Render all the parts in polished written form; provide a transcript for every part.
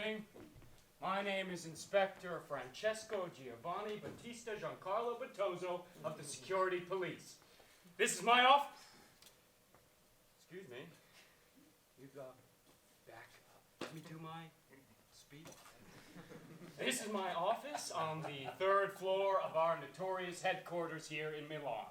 evening. My name is Inspector Francesco Giovanni Battista Giancarlo Battozzo of the Security Police. This is my office. Excuse me. You back up. Let me do my speech. This is my office on the 3rd floor of our notorious headquarters here in Milan.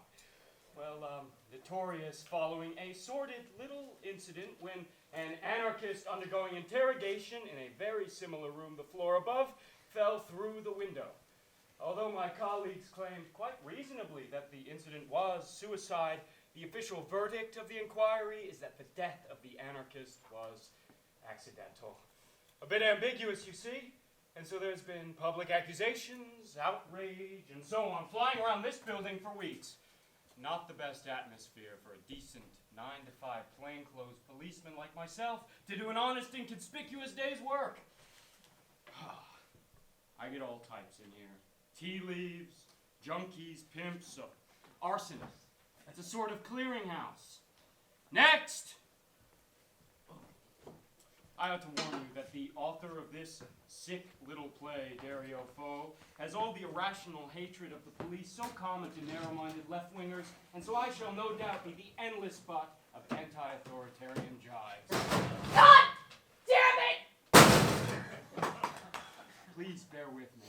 Well, notorious following a sordid little incident when an anarchist undergoing interrogation in a very similar room the floor above fell through the window. Although my colleagues claimed quite reasonably that the incident was suicide, the official verdict of the inquiry is that the death of the anarchist was accidental. A bit ambiguous, you see, and so there's been public accusations, outrage, and so on, flying around this building for weeks. Not the best atmosphere for a decent 9-to-5 plainclothes policeman like myself to do an honest and conspicuous day's work. I get all types in here. Tea leaves, junkies, pimps, arsonists. That's a sort of clearinghouse. Next! I ought to warn you that the author of this sick little play, Dario, has all the irrational hatred of the police so common to narrow-minded left-wingers, and so I shall no doubt be the endless butt of anti-authoritarian jibes. God damn it! Please bear with me.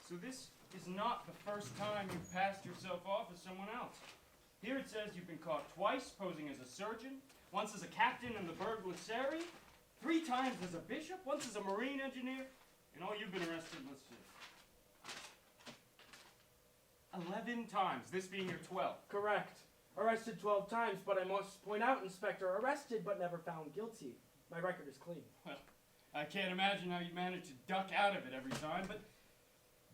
So this is not the first time you've passed yourself off as someone else. Here it says you've been caught twice posing as a surgeon, once as a captain in the burglary, 3 times as a bishop, once as a marine engineer, and all you've been arrested, let's see, 11 times, this being your 12th. Correct. Arrested 12 times, but I must point out, Inspector, arrested but never found guilty. My record is clean. Well, I can't imagine how you manage to duck out of it every time, but,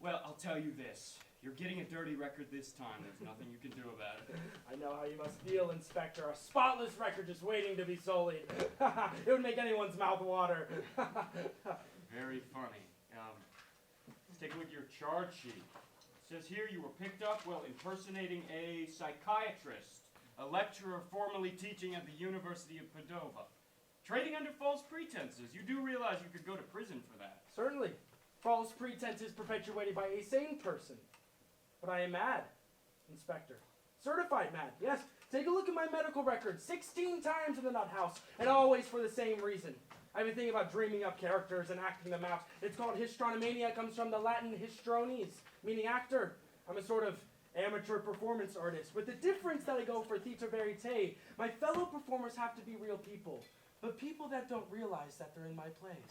well, I'll tell you this. You're getting a dirty record this time. There's nothing you can do about it. I know how you must feel, Inspector. A spotless record just waiting to be sullied. It would make anyone's mouth water. Very funny. Let's take a look at your charge sheet. It says here you were picked up while impersonating a psychiatrist, a lecturer formerly teaching at the University of Padova. Trading under false pretenses. You do realize you could go to prison for that. Certainly. False pretenses perpetuated by a sane person. But I am mad, Inspector. Certified mad, yes. Take a look at my medical record. 16 times in the nut house, and always for the same reason. I've been thinking about dreaming up characters and acting them out. It's called histrionomania. It comes from the Latin histrones, meaning actor. I'm a sort of amateur performance artist, with the difference that I go for theater verite. My fellow performers have to be real people. But people that don't realize that they're in my plays.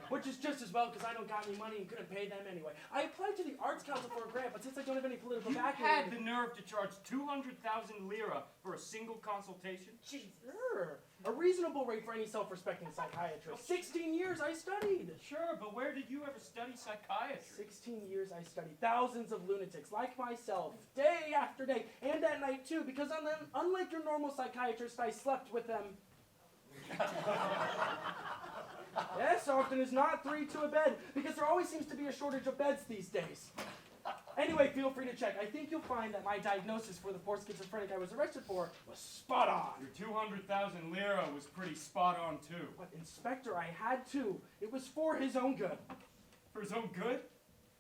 Which is just as well, because I don't got any money and couldn't pay them anyway. I applied to the Arts Council for a grant, but since I don't have any political backing... You had the nerve to charge 200,000 lira for a single consultation? Sure. A reasonable rate for any self-respecting psychiatrist. 16 years I studied. Sure, but where did you ever study psychiatry? 16 years I studied thousands of lunatics like myself, day after day, and at night too, because unlike your normal psychiatrist, I slept with them. Yes, often as not 3 to a bed, because there always seems to be a shortage of beds these days. Anyway, feel free to check. I think you'll find that my diagnosis for the poor schizophrenic I was arrested for was spot on. Your 200,000 lira was pretty spot on too. But Inspector, I had to. It was for his own good. For his own good?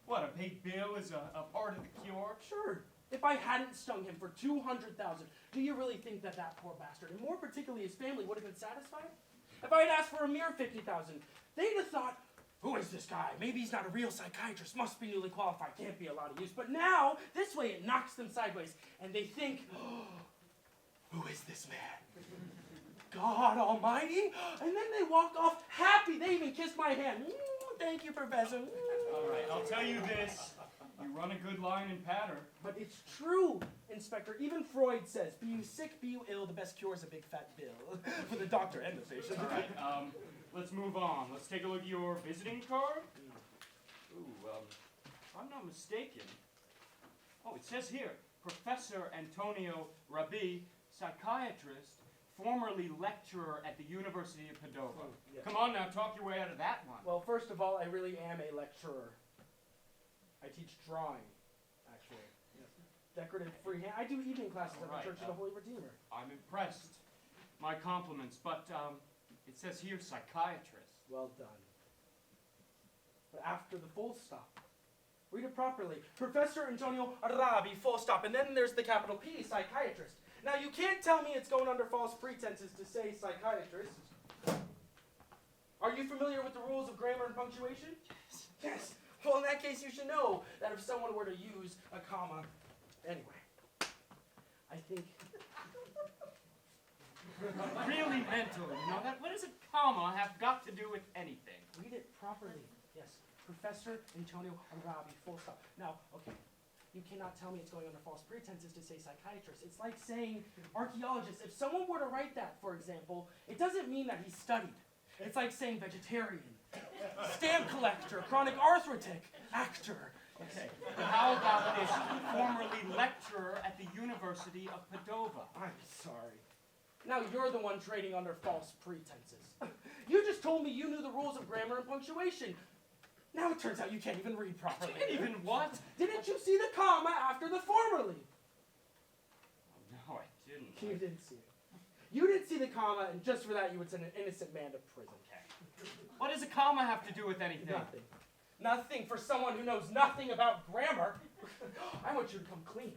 What, a paid bill is a part of the cure? Sure. If I hadn't stung him for 200,000, do you really think that that poor bastard, and more particularly his family, would have been satisfied? If I had asked for a mere 50,000, they'd have thought, who is this guy? Maybe he's not a real psychiatrist, must be newly qualified, can't be a lot of use. But now, this way it knocks them sideways, and they think, oh, who is this man? God Almighty? And then they walk off happy. They even kiss my hand. Thank you, Professor. All right, I'll tell you this. You run a good line in patter. But it's true, Inspector. Even Freud says, be you sick, be you ill, the best cure is a big fat bill. For the doctor and the patient. All right, let's move on. Let's take a look at your visiting card. Ooh, if I'm not mistaken. Oh, it says here, Professor Antonio Rabbi, psychiatrist, formerly lecturer at the University of Padova. Yes. Come on now, talk your way out of that one. Well, first of all, I really am a lecturer. I teach drawing, actually. Yes. decorative freehand. I do evening classes at the Alright, Church of the Holy Redeemer. I'm impressed. My compliments, but it says here psychiatrist. Well done. But after the full stop, read it properly. Professor Antonio Arabi, full stop, and then there's the capital P, psychiatrist. Now you can't tell me it's going under false pretenses to say psychiatrist. Are you familiar with the rules of grammar and punctuation? Yes. Well, in that case, you should know that if someone were to use a comma, anyway, I think. Really mental, you know that? What does a comma have got to do with anything? Read it properly. Yes. Professor Antonio Arabi, full stop. Now, okay, you cannot tell me it's going under false pretenses to say psychiatrist. It's like saying archaeologist. If someone were to write that, for example, it doesn't mean that he studied. It's like saying vegetarian, stamp collector, chronic arthritic, actor. Okay, but how about this? Formerly lecturer at the University of Padova. I'm sorry. Now you're the one trading under false pretenses. You just told me you knew the rules of grammar and punctuation. Now it turns out you can't even read properly. Can't even what? Didn't you see the comma after the formerly? Oh, no, I didn't. You didn't see it. You didn't see the comma, and just for that you would send an innocent man to prison. Okay. What does a comma have to do with anything? Nothing. Nothing for someone who knows nothing about grammar. I want you to come clean.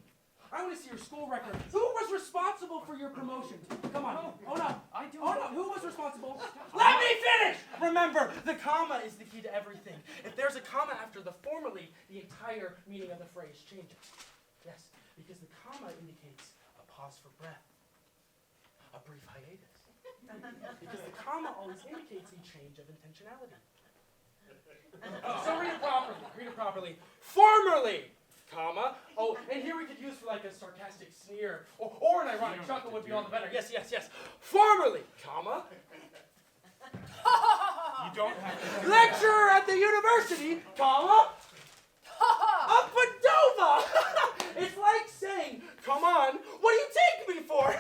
I want to see your school record. Who was responsible for your promotion? Come on. Oh no. I do. Oh no. Who was responsible? Let me finish! Remember, the comma is the key to everything. If there's a comma after the formerly, the entire meaning of the phrase changes. Yes, because the comma indicates a pause for breath, a brief hiatus. Because the comma always indicates a change of intentionality. So read it properly. Read it properly. Formerly, comma. Oh, and here we could use for like a sarcastic sneer or an ironic chuckle would be all the better. Yes, yes, yes. Formerly, comma. You don't have to. Lecturer at the university, comma. Of Padova. It's like saying, come on, what do you take me for?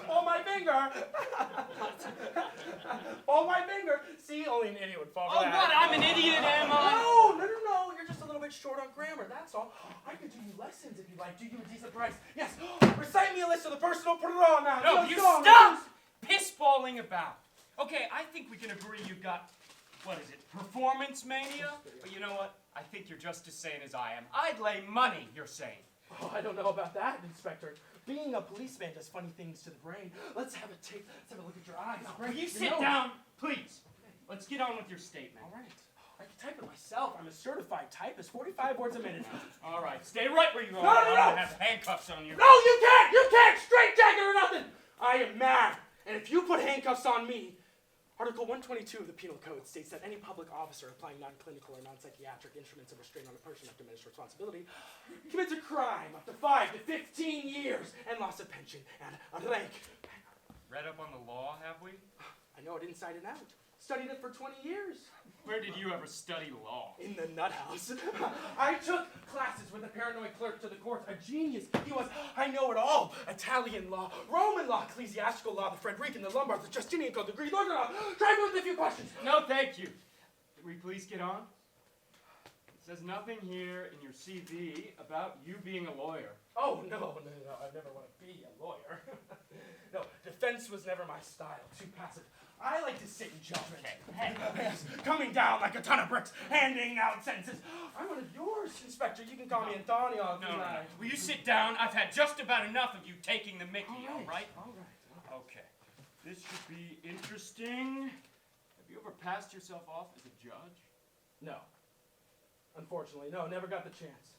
Hold my finger. Hold my finger. See, only an idiot would fall for Oh, that. what? I'm an idiot, am I? No. You're just a little bit short on grammar, that's all. I could do you lessons if you like. Do you a decent price. Yes. Recite me a list of the personal pronoun now. No, Let's you go on, stop please. pissballing about. Okay, I think we can agree you've got, what is it, performance mania? But you know what? I think you're just as sane as I am. I'd lay money you're sane. Oh, I don't know about that, Inspector. Being a policeman does funny things to the brain. Let's have a look at your eyes. Will you sit down, please? Let's get on with your statement. All right. I can type it myself. I'm a certified typist. 45 words a minute. All right, stay right where you are. No. I don't have handcuffs on you. No, you can't! You can't! Straight jacket or nothing! I am mad. And if you put handcuffs on me, Article 122 of the Penal Code states that any public officer applying non-clinical or non-psychiatric instruments of restraint on a person of diminished responsibility commits a crime up to 5 to 15 years and loss of pension and a rank. Read up on the law, have we? I know it inside and out. Studied it for 20 years. Where did you ever study law? In the nut house. I took classes with a paranoid clerk to the court, a genius. He was, I know it all. Italian law, Roman law, ecclesiastical law, the Frederican, the Lombard, the Justinian Code, the Greek law. Try me with a few questions. No, thank you. Can we please get on? It says nothing here in your CV about you being a lawyer. Oh, no, I never want to be a lawyer. No, defense was never my style, too passive. I like to sit in judgment. Hey. Yes, coming down like a ton of bricks, handing out sentences. I'm one of yours, Inspector. You can call me Antonio. No. Will you sit down? I've had just about enough of you taking the mickey, all right? All right. Okay. This should be interesting. Have you ever passed yourself off as a judge? No. Unfortunately, no. Never got the chance.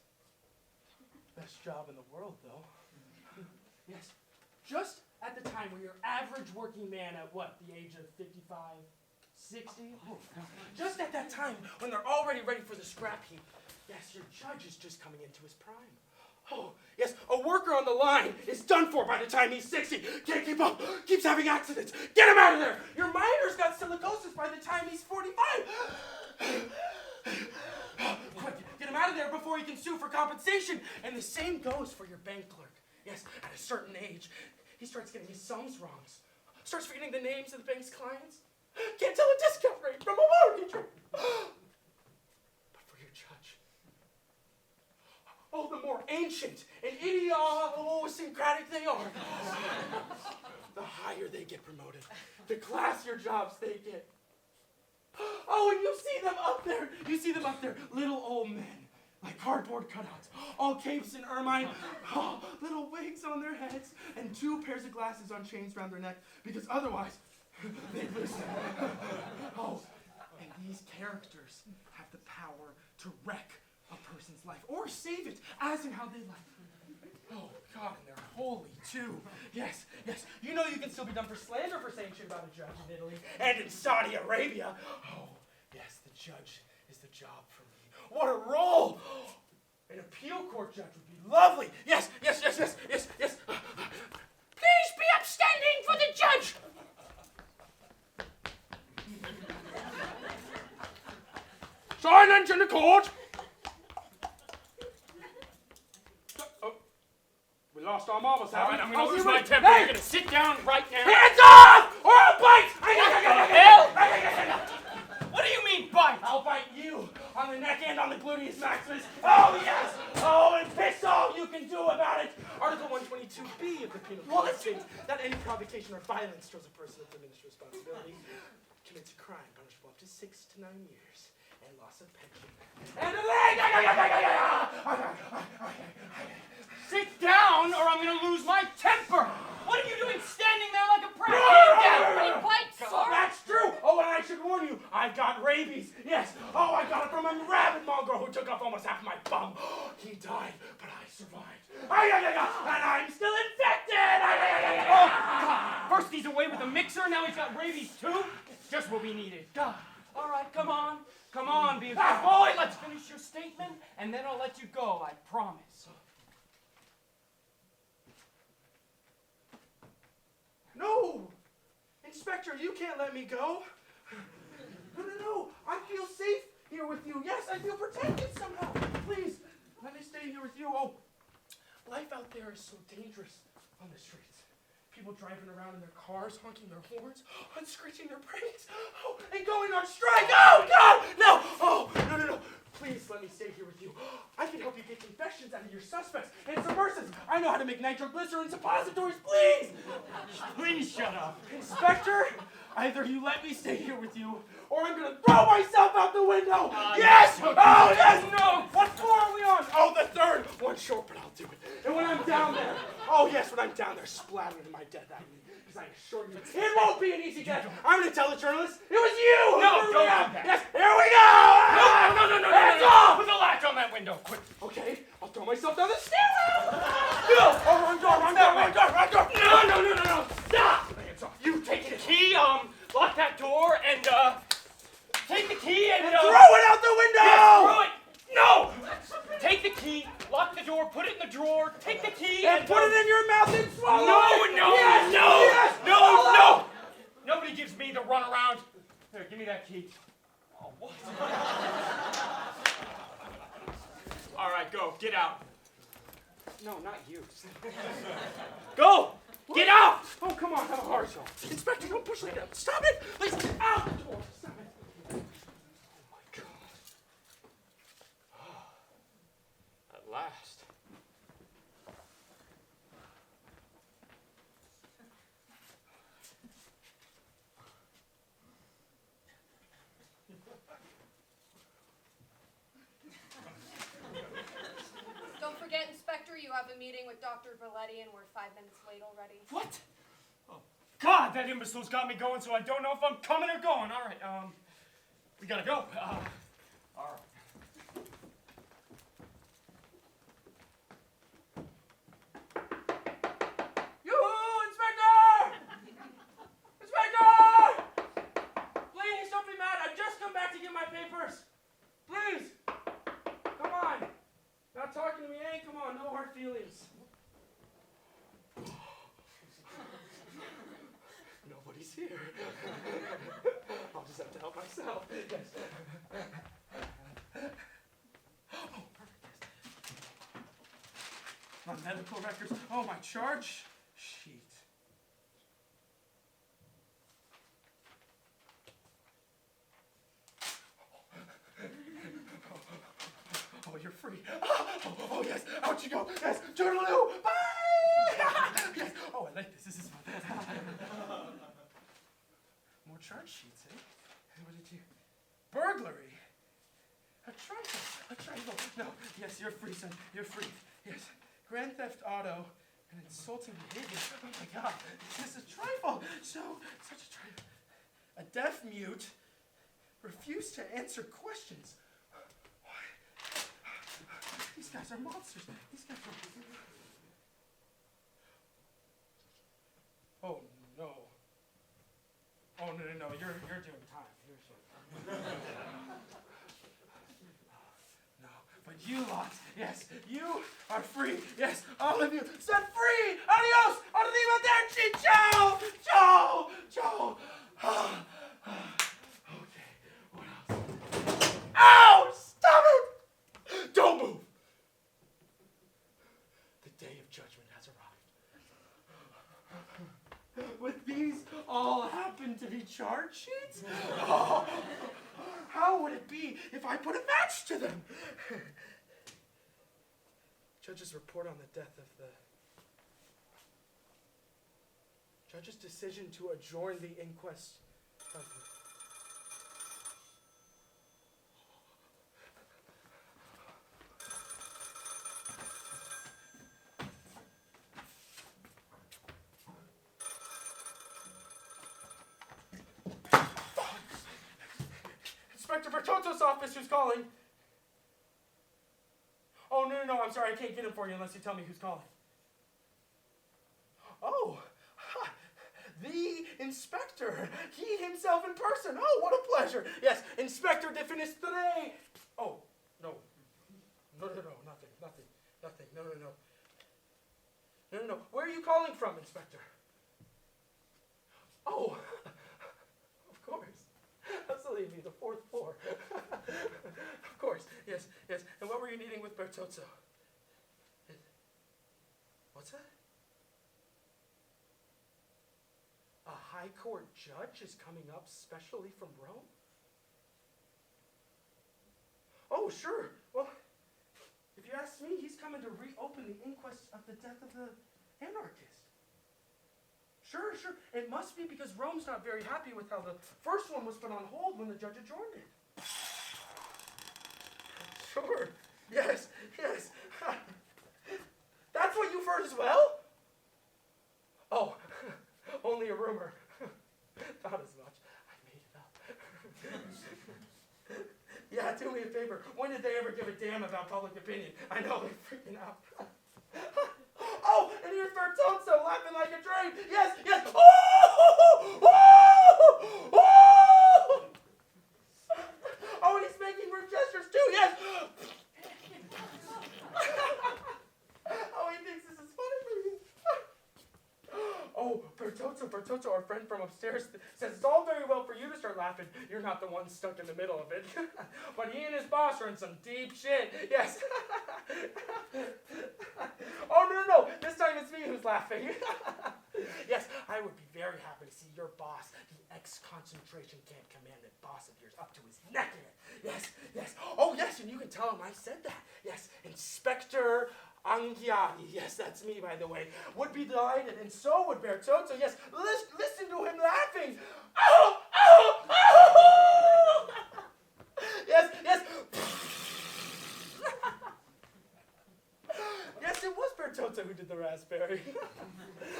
Best job in the world, though. Yes. Just at the time where your average working man at what, the age of 55, 60? Oh, no. Just at that time when they're already ready for the scrap heap. Yes, your judge is just coming into his prime. Oh, yes, a worker on the line is done for by the time he's 60. Can't keep up, keeps having accidents. Get him out of there. Your miner's got silicosis by the time he's 45. Quick, get him out of there before he can sue for compensation. And the same goes for your bank clerk. Yes, at a certain age, he starts getting his sums wrong. Starts forgetting the names of the bank's clients. Can't tell a discount rate from a mortgage rate. But for your judge, oh, the more ancient and idiosyncratic they are, the higher they get promoted, the classier jobs they get. Oh, and you see them up there, little old men, like cardboard cutouts, all capes and ermine, little wigs on their heads, and 2 pairs of glasses on chains around their neck, because otherwise, they'd lose them. Oh, and these characters have the power to wreck a person's life, or save it, as in how they like. Oh, God, and they're holy, too. Yes. You know you can still be done for slander for saying shit about a judge in Italy and in Saudi Arabia. Oh, yes, the judge is the job for me. What a role! An appeal court judge would be lovely. Yes. Please be upstanding for the judge! Silence in the court! We lost our marbles, haven't we? I'm going to lose my temper. You're going to sit down right now. Hands off! Or I'll bite! Hell? What do you mean, bite? I'll bite you on the neck and on the gluteus maximus. Oh, yes! Oh, and piss all you can do about it. Article 122B of the Penal Code states that any provocation or violence towards a person of diminished responsibility commits a crime punishable up to 6 to 9 years and loss of pension. And a leg! Sit down or I'm going to lose my temper. What are you doing standing there like a prat? Get down. He bites, sir. That's true. Oh, and I should warn you, I've got rabies. Yes. Oh, I got it from a rabid mongrel who took off almost half my bum. He died, but I survived. And I'm still infected. Oh, God. First he's away with the mixer, now he's got rabies too? Just what we needed. God. All right, come on. Come on, be a good boy. Let's finish your statement, and then I'll let you go, I promise. No! Inspector, you can't let me go. No. I feel safe here with you. Yes, I feel protected somehow. Please, let me stay here with you. Oh, life out there is so dangerous on the streets. People driving around in their cars, honking their horns, unscratching their brakes, and going on strike. Oh, God! No! Oh, no. Please let me stay here with you. I can help you get confessions out of your suspects and subversives. I know how to make nitroglycerin suppositories. Please! Please shut up. Inspector, either you let me stay here with you, or I'm going to throw myself out the window. Yes! Oh, yes! No! What floor are we on? Oh, the 3rd. One short, but I'll do it. And when I'm down there, splattering my death out of me. Because I assure you, it won't be an easy death. I'm going to tell the journalists it was you. No, don't do that. Yes, here we go. No. Hands off. Put the latch on that window, quick. Okay, I'll throw myself down the stairwell. No! Oh, wrong door. No. Stop. Hands off. You take the key, lock that door, and, take the key and throw it out the window. Yes, throw it. No! Take the key, lock the door, put it in the drawer, take the key and put it in your mouth and swallow it. No! Nobody gives me the runaround. Here, give me that key. Oh, what? All right, go. Get out. No, not you. Go! Get out! Oh, come on, have a heart. Inspector, don't push like that. Stop it! Please, out the door. Stop it. Oh, my God. At last. Don't forget, Inspector, you have a meeting with Dr. Verletti and we're 5 minutes late already. What? Oh, God, that imbecile's got me going, so I don't know if I'm coming or going. All right, we gotta go. All right. Yoo-hoo, Inspector! Inspector! Please, don't be mad. I've just come back to get my papers. Please. Come on. Not talking to me, eh? Come on, no hard feelings. Nobody's here. I'll just have to help myself. Yes. Oh, perfect. My medical records. Oh, my charge sheet. Oh, you're free. Oh, yes, out you go. Yes, toodaloo. Bye. Yes. Oh, I like this. This is fun. More charge sheets, eh? What did you... Burglary. A trifle. No, yes, you're free, son. You're free. Yes. Grand theft auto and insulting behavior. Oh my God, this is trifle. Such a trifle. A deaf mute refused to answer questions. These guys are monsters. These guys are... Oh no. Oh no. You're doing time. No, but you lot, yes, you are free. Yes, all of you set free. Adios. Arrivederci. Ciao. Okay, what else? Ow! Stop it! Don't move. The day of judgment has arrived. With these all happen to be charge sheets? Oh, how would it be if I put a match to them? Judge's report on the death of the... Judge's decision to adjourn the inquest of... Inspector Bertozzo's office, who's calling? Oh, no, I'm sorry, I can't get him for you unless you tell me who's calling. Oh, the inspector, he himself in person. Oh, what a pleasure. Yes, Inspector Defenestration. Oh, no, nothing, no. Where are you calling from, Inspector? Oh, of course. Absolutely, the fourth floor. Of course, yes. And what were you needing with Bertozzo? What's that? A high court judge is coming up specially from Rome? Oh, sure. Well, if you ask me, he's coming to reopen the inquest of the death of the Anarchist. Sure. It must be because Rome's not very happy with how the first one was put on hold when the judge adjourned it. Sure. Yes. That's what you've heard as well? Oh, only a rumor. Not as much. I made it up. Yeah, do me a favor. When did they ever give a damn about public opinion? I know, they're freaking out. Oh, and here's Bertozzo laughing like a train. Yes. Oh, and he's making rude gestures too. Yes. Oh, he thinks this is funny for me. Oh, Bertozzo, our friend from upstairs, says it's all very well for you to start laughing. You're not the one stuck in the middle of it. But he and his boss are in some deep shit. Yes. Oh, no. This time it's me who's laughing. Yes, I would be very happy to see your boss, the ex-concentration camp commandant boss of yours, up to his neck in it. Yes. Oh, yes, and you can tell him I said that. Yes, Inspector Anghiani. Yes, that's me, by the way. Would be delighted, and so would Bertozzo. Yes, listen to him laughing. Oh! Yes. Yes, it was Bertozzo who did the raspberry.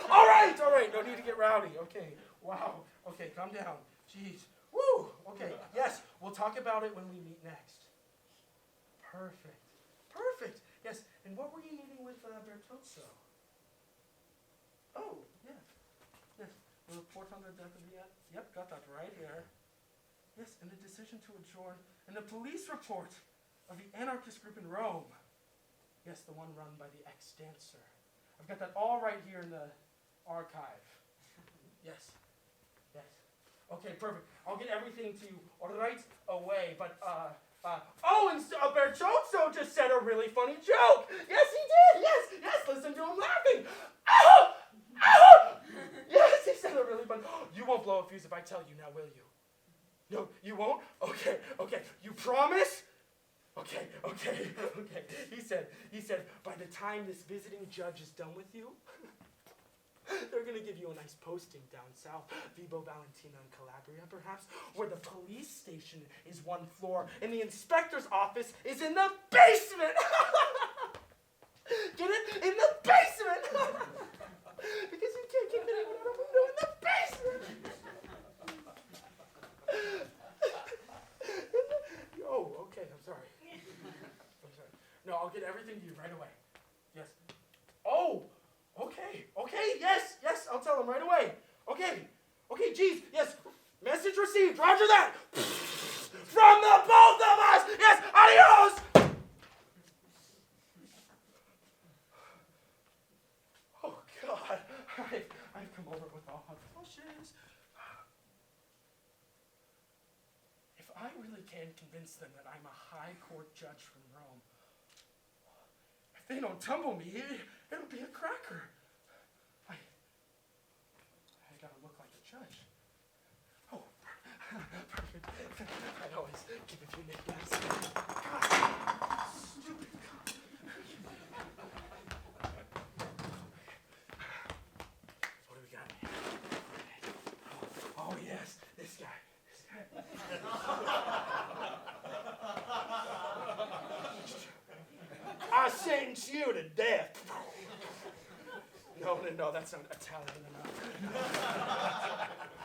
All right. No need to get rowdy. Okay. Wow. Okay, calm down. Jeez. Woo. Okay. Yes, we'll talk about it when we meet next. Perfect. Yes. And what were you needing with Bertozzo? Oh, yes. The report on the death of the... Yep, got that right here. Yes, and the decision to adjourn, and the police report of the anarchist group in Rome. Yes, the one run by the ex-dancer. I've got that all right here in the archive. Yes. Okay, perfect. I'll get everything to you right away, but, and Bertozzo just said a really funny joke. Yes, he did. Yes, listen to him laughing. Yes, he said a really funny... You won't blow a fuse if I tell you now, will you? No, you won't? Okay. You promise? Okay. He said, by the time this visiting judge is done with you, they're going to give you a nice posting down south, Vibo Valentina in Calabria, perhaps, where the police station is one floor and the inspector's office is in the basement. Get it? In the basement. Because you can't get anyone out of a window in the basement. Oh, okay, I'm sorry. No, I'll get everything to you right away. Yes. Oh, okay, yes, I'll tell him right away. Okay, geez, yes, message received, roger that. From the both of us, yes, adios. Oh, God, I've come over with all my blushes. If I really can convince them that I'm a high court judge from Rome, if they don't tumble me, it'll be a cracker. I gotta look like a judge. Oh, perfect. I always give a few nicknames. God, stupid God. What do we got here? Oh, yes, this guy. I sentence you to death. No, that's not Italian enough.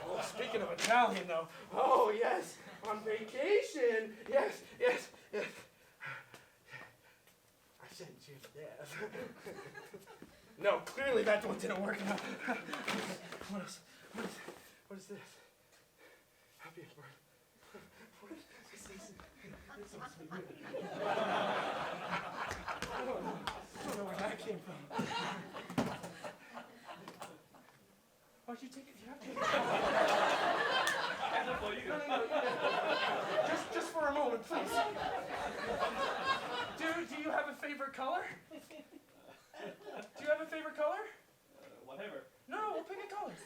Oh, speaking of Italian, though. Oh, yes, on vacation. Yes. I sentence you to death. No, clearly that one didn't work out. What else? What is this? Happy birthday. What is this? This must be good. I don't know where that came from. Why'd you take it? You have to take it. No. Just for a moment, please. Do you have a favorite color? Do you have a favorite color? Whatever. No, we'll pick a color.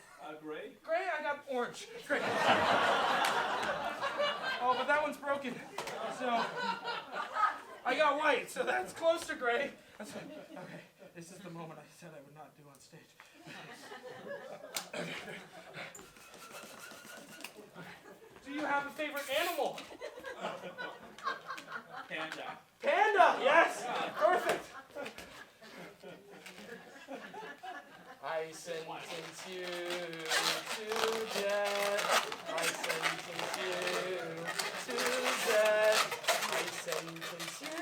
Gray? Gray, I got orange. Great. Oh, but that one's broken. So, I got white, so that's close to gray. That's fine. Okay, this is the moment I said I would not do on stage. Do you have a favorite animal? Panda. Panda, yes, perfect. I sentence you to death. I sentence you to death. I sentence you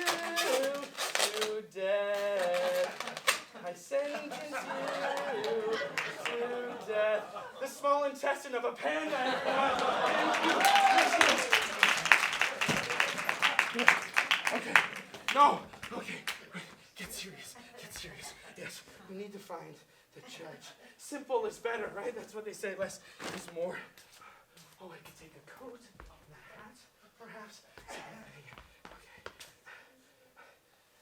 to death. I sentence you to death. The small intestine of a panda, everyone. Okay. No. Okay. Get serious. Yes. We need to find the judge. Simple is better, right? That's what they say. Less is more. Oh, I could take a coat and a hat, perhaps. Okay.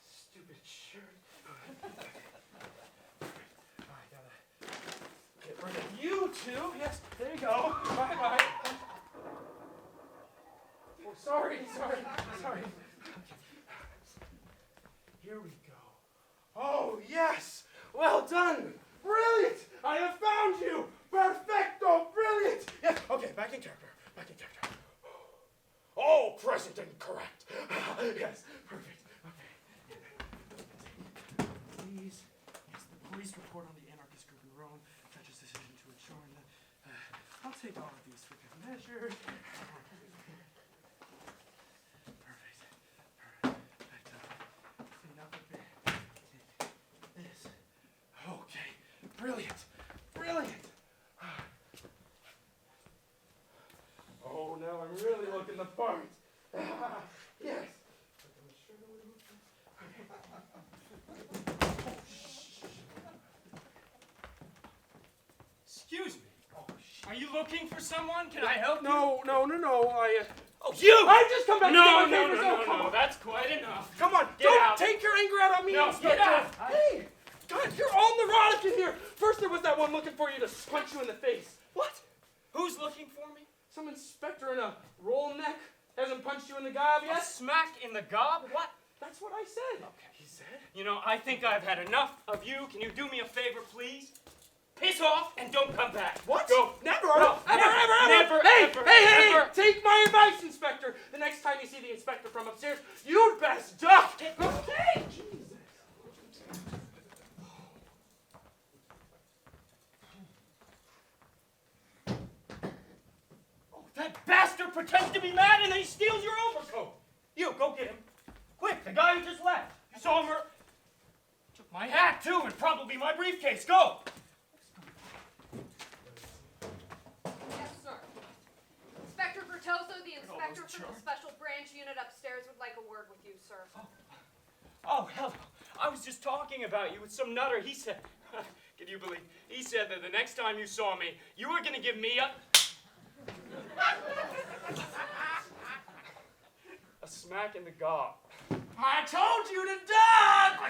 Stupid shirt. I gotta get rid of you two. Yes, there you go. Bye. Oh, sorry. Here we go. Oh, yes. Well done. Brilliant. I have found you. Perfecto. Brilliant. Yes. Okay, back in character. Oh, present and correct. Yes, perfect. Okay. Please. Yes, the police report on the Anarchist group in Rome. Judge's decision to adjourn. I'll take all of these for good measure. Brilliant. Oh, now I'm really looking the part. Yes. Excuse me. Are you looking for someone? Can I help you? No. Oh, you! I've just come back to get my papers. No. That's quite enough. Come on. Get Don't out. take your anger out on me, No, Inspector. get out. Hey, God, you're all neurotic in here. First there was that one looking for you to punch you in the face. What? Who's looking for me? Some inspector in a roll neck hasn't punched you in the gob A yet? smack in the gob? What? That's what I said. Okay. said? You know, I think I've had enough of you. Can you do me a favor, please? Piss off and don't come back. What? Go. Never! No, Never! Hey! Never. Take my advice, Inspector! The next time you see the inspector from upstairs, you'd best duck! Okay! Jesus. Oh, that bastard pretends to be mad and then he steals your overcoat. You, go get him. Quick, the guy who just left. You saw him took my hat, too, and probably my briefcase. Go! Yes, sir. Inspector Bertoso, the inspector from the special branch unit upstairs would like a word with you, sir. Oh, hello. I was just talking about you with some nutter. He said, can you believe, he said that the next time you saw me, you were going to give me a smack in the gob. I told you to duck!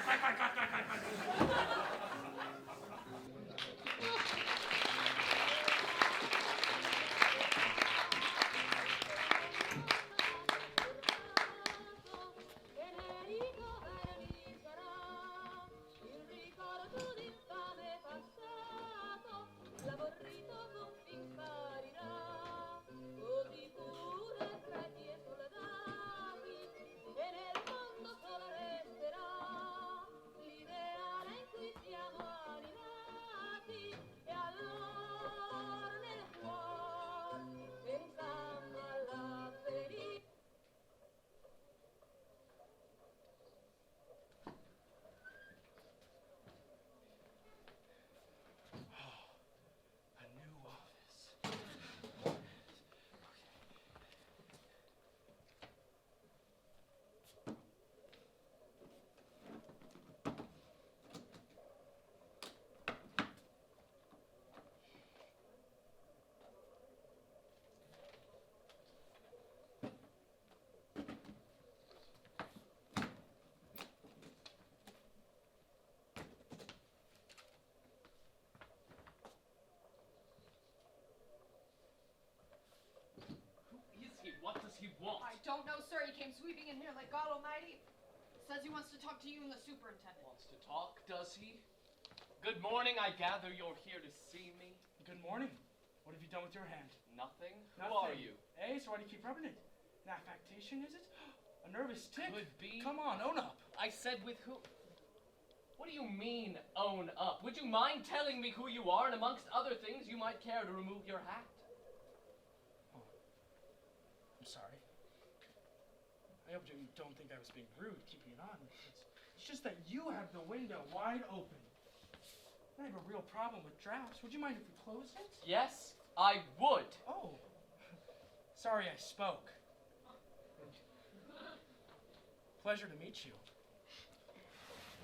What does he want? I don't know, sir. He came sweeping in here like God Almighty. Says he wants to talk to you and the superintendent. Wants to talk, does he? Good morning, I gather you're here to see me. Good morning. What have you done with your hand? Nothing? Nothing. Who are you? Hey, so why do you keep rubbing it? An affectation, is it? A nervous tick? Could be. Come on, own up. I said with who? What do you mean, own up? Would you mind telling me who you are, and amongst other things, you might care to remove your hat? I'm sorry. I hope you don't think I was being rude keeping it on. It's just that you have the window wide open. I have a real problem with drafts. Would you mind if we closed it? Yes, I would. Oh. Sorry I spoke. Pleasure to meet you.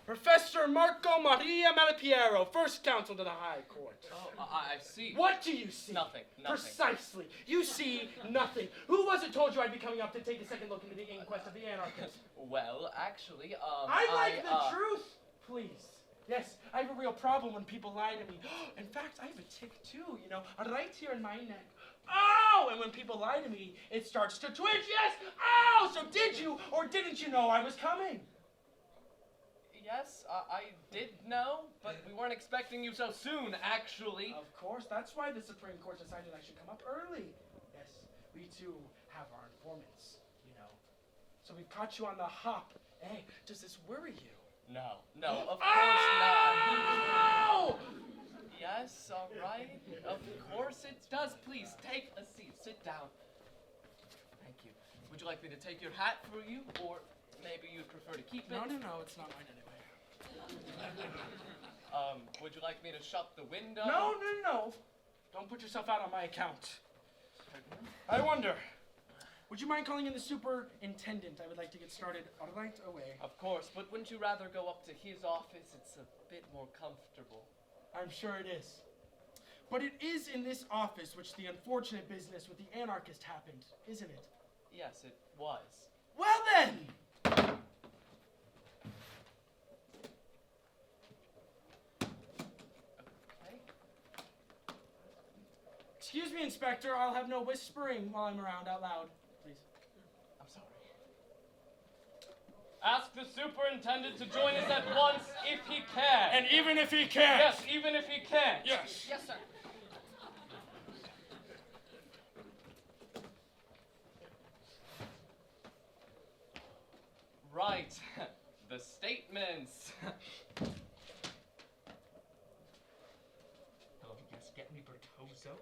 Professor Marco Maria Malipiero, first counsel to the High Court. Oh, I see. What do you see? Nothing. Precisely. You see nothing. Who was it told you I'd be coming up to take a second look into the inquest of the Anarchist? Well, actually, I like the truth, please. Yes, I have a real problem when people lie to me. In fact, I have a tick too, you know, right here in my neck. Oh! And when people lie to me, it starts to twitch. Yes! Oh! So did you or didn't you know I was coming? Yes, I did know, but we weren't expecting you so soon, actually. Of course, that's why the Supreme Court decided I should come up early. Yes, we too have our informants, you know. So we've caught you on the hop. Hey, does this worry you? No, of course not. Oh! Yes, all right. Of course it does. Please, take a seat. Sit down. Thank you. Would you like me to take your hat for you, or maybe you'd prefer to keep it? No, it's not mine anyway. Would you like me to shut the window? No. Don't put yourself out on my account. I wonder, would you mind calling in the superintendent? I would like to get started right away. Of course, but wouldn't you rather go up to his office? It's a bit more comfortable. I'm sure it is. But it is in this office which the unfortunate business with the Anarchist happened, isn't it? Yes, it was. Well then! Okay. Excuse me, Inspector, I'll have no whispering while I'm around out loud, please. I'm sorry. Ask the superintendent to join us at once if he can. And even if he can't. Yes, even if he can. Yes. Yes, sir. Right. The statements. Hello, yes, get me Bertozzo.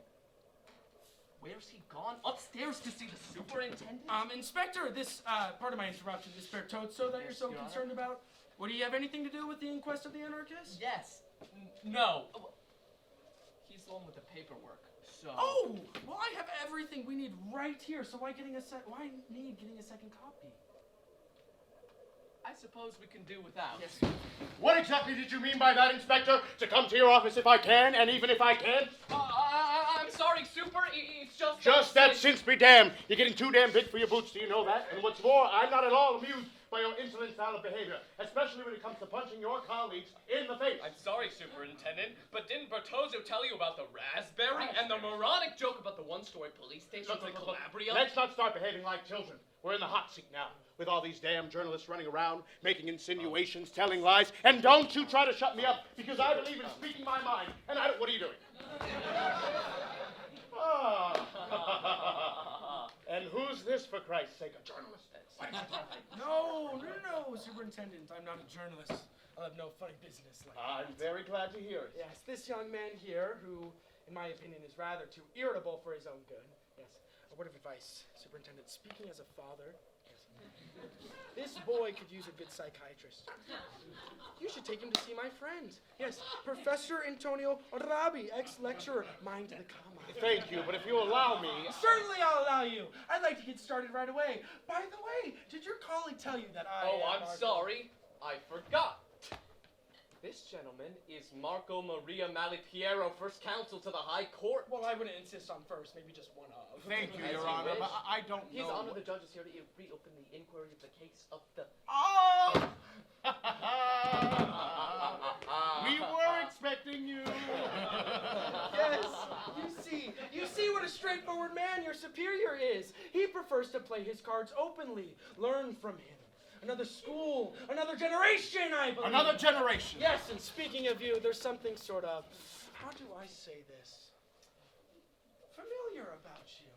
Where's he gone? Upstairs to see the superintendent? Inspector, this, pardon my interruption, this Bertozzo that you're so Your Honor. concerned about, would he have anything to do with the inquest of the Anarchist? Yes. No. He's the one with the paperwork, so... Oh! Well, I have everything we need right here, so why need getting a second copy? I suppose we can do without. Yes. What exactly did you mean by that, Inspector? To come to your office if I can, and even if I can't? I'm sorry, Super. It's just... Just that since be damned. You're getting too damn big for your boots, do you know that? And what's more, I'm not at all amused by your insolent style of behavior, especially when it comes to punching your colleagues in the face. I'm sorry, Superintendent, but didn't Bertozzo tell you about the raspberry and the moronic joke about the one-story police station in Calabria? Let's not start behaving like children. We're in the hot seat now, with all these damn journalists running around, making insinuations, telling lies, and don't you try to shut me up, because I believe in speaking my mind, and I don't... What are you doing? And who's this, for Christ's sake? A journalist? No, Superintendent. I'm not a journalist. I'll have no funny business like that. I'm very glad to hear it. Yes, this young man here, who, in my opinion, is rather too irritable for his own good. Yes, a word of advice, Superintendent. Speaking as a father, yes, this boy could use a good psychiatrist. You should take him to see my friend. Yes, Professor Antonio Rabi, ex-lecturer, mind to the comma. Thank you, but if you allow me... Certainly I'll allow you. I'd like to get started right away. By the way, did your colleague tell you that I... Oh, I'm sorry. I forgot. This gentleman is Marco Maria Malipiero, first counsel to the High Court. Well, I wouldn't insist on first, maybe just one of. Thank you, As Your you Honor, wish. but I don't His know... Honor the Judge is here to reopen the inquiry of the case of the... Oh! We were expecting you. Yes, you see what a straightforward man your superior is. He prefers to play his cards openly. Learn from him. Another school, another generation, I believe. Another generation. Yes, and speaking of you, there's something sort of, how do I say this? Familiar about you.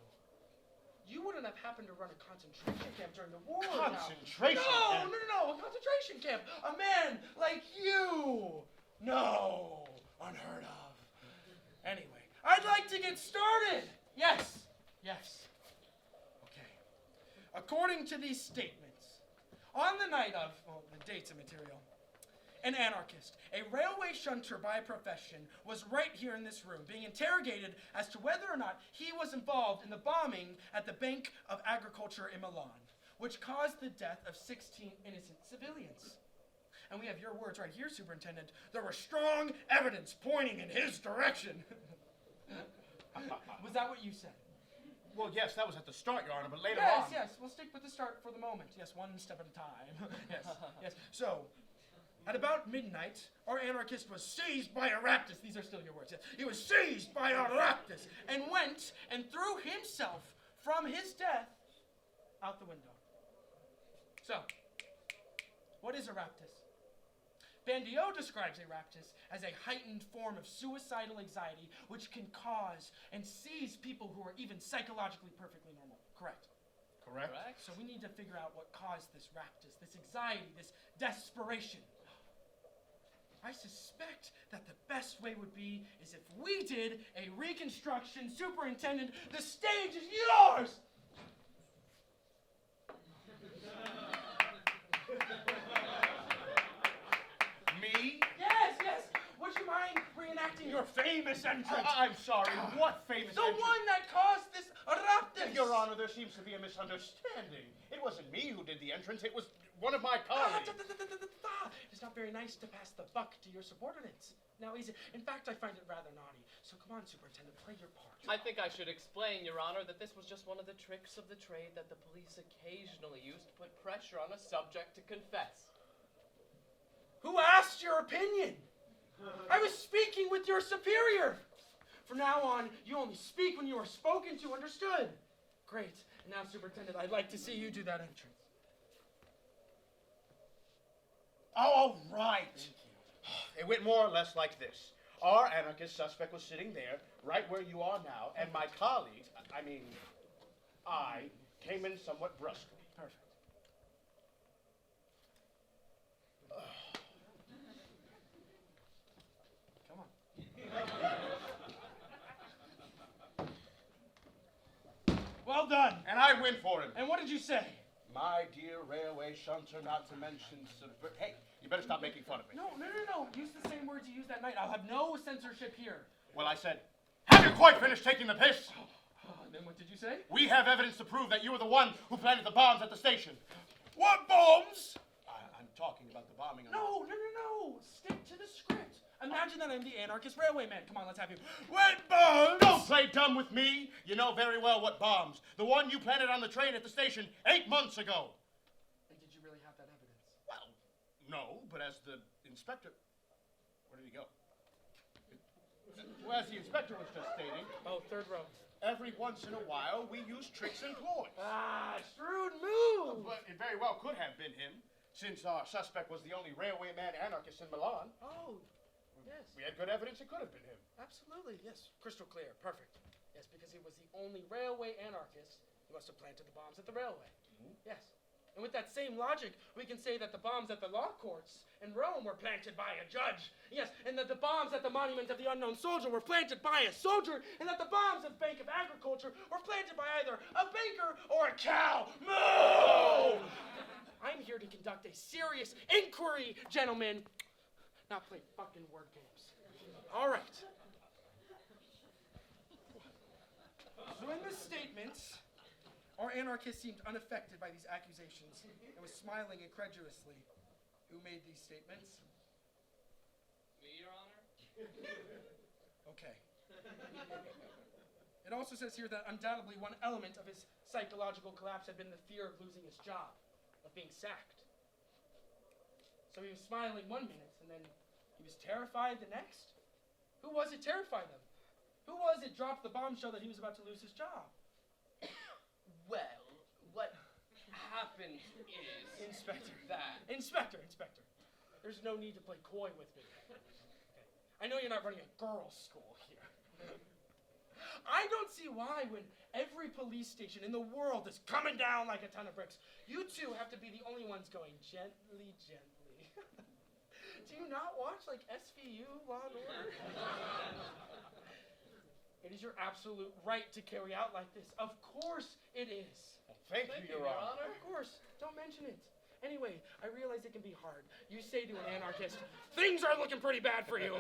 You wouldn't have happened to run a concentration camp during the war. Concentration now. camp? No, a concentration camp. A man like you. No, unheard of. Anyway, I'd like to get started. Yes. Okay. According to these statements, on the night of, well, the dates of material, an anarchist, a railway shunter by profession, was right here in this room being interrogated as to whether or not he was involved in the bombing at the Bank of Agriculture in Milan, which caused the death of 16 innocent civilians. And we have your words right here, Superintendent. There was strong evidence pointing in his direction. Was that what you said? Well, yes, that was at the start, Your Honor, but later on... Yes, we'll stick with the start for the moment. Yes, one step at a time. Yes. So, at about midnight, our anarchist was seized by a raptus. These are still your words. Yes. He was seized by a raptus and went and threw himself from his death out the window. So, what is a raptus? Bandio describes a raptus as a heightened form of suicidal anxiety which can cause and seize people who are even psychologically perfectly normal. Correct? Correct. So we need to figure out what caused this raptus, this anxiety, this desperation. I suspect that the best way would be is if we did a reconstruction. Superintendent, the stage is yours! Me? Yes. Would you mind reenacting your famous entrance? I'm sorry, what famous The entrance? one that caused this raptus! Your Honor, there seems to be a misunderstanding. It wasn't me who did the entrance, it was one of my colleagues. It's not very nice to pass the buck to your subordinates. Now, in fact, I find it rather naughty. So come on, Superintendent, play your part. I think I should explain, Your Honor, that this was just one of the tricks of the trade that the police occasionally use to put pressure on a subject to confess. Who asked your opinion? I was speaking with your superior. From now on, you only speak when you are spoken to, understood? Great. And now, Superintendent, I'd like to see you do that entrance. All right. It went more or less like this. Our anarchist suspect was sitting there, right where you are now, and my colleague, I came in somewhat brusquely. Perfect. Come on. Well done. And I went for him. And what did you say? My dear railway shunter, not to mention Hey, you better stop making fun of me. No. Use the same words you used that night. I'll have no censorship here. Well, I said, have you quite finished taking the piss? Then what did you say? We have evidence to prove that you were the one who planted the bombs at the station. What bombs? I'm talking about the bombing. No. Stick to the script. Imagine that I'm the anarchist railway man. Come on, let's have you. What bombs? Don't play dumb with me. You know very well what bombs. The one you planted on the train at the station 8 months ago. And did you really have that evidence? Well, no, but as the inspector... Where did he go? Well, as the inspector was just stating... Oh, third row. Every once in a while, we use tricks and ploys. Ah, shrewd move. But it very well could have been him, since our suspect was the only railway man anarchist in Milan. Oh, yes. We had good evidence it could have been him. Absolutely, yes. Crystal clear. Perfect. Yes, because he was the only railway anarchist who must have planted the bombs at the railway. Mm-hmm. Yes. And with that same logic, we can say that the bombs at the law courts in Rome were planted by a judge. Yes, and that the bombs at the monument of the unknown soldier were planted by a soldier, and that the bombs at the Bank of Agriculture were planted by either a banker or a cow. Moo! I'm here to conduct a serious inquiry, gentlemen. Not play fucking word games. All right. So in the statements, our anarchist seemed unaffected by these accusations and was smiling incredulously. Who made these statements? Me, Your Honor. Okay. It also says here that undoubtedly one element of his psychological collapse had been the fear of losing his job, of being sacked. So he was smiling one minute, and then he was terrified the next? Who was it terrified of? Who was it dropped the bombshell that he was about to lose his job? Well, what happened is... Inspector. That... Inspector. There's no need to play coy with me. Okay. I know you're not running a girls' school here. I don't see why when every police station in the world is coming down like a ton of bricks, you two have to be the only ones going gently. Do you not watch, like, SVU, Law and Order? It is your absolute right to carry out like this. Of course it is. Thank you, Your Honor. Of course. Don't mention it. Anyway, I realize it can be hard. You say to an anarchist, things are looking pretty bad for you.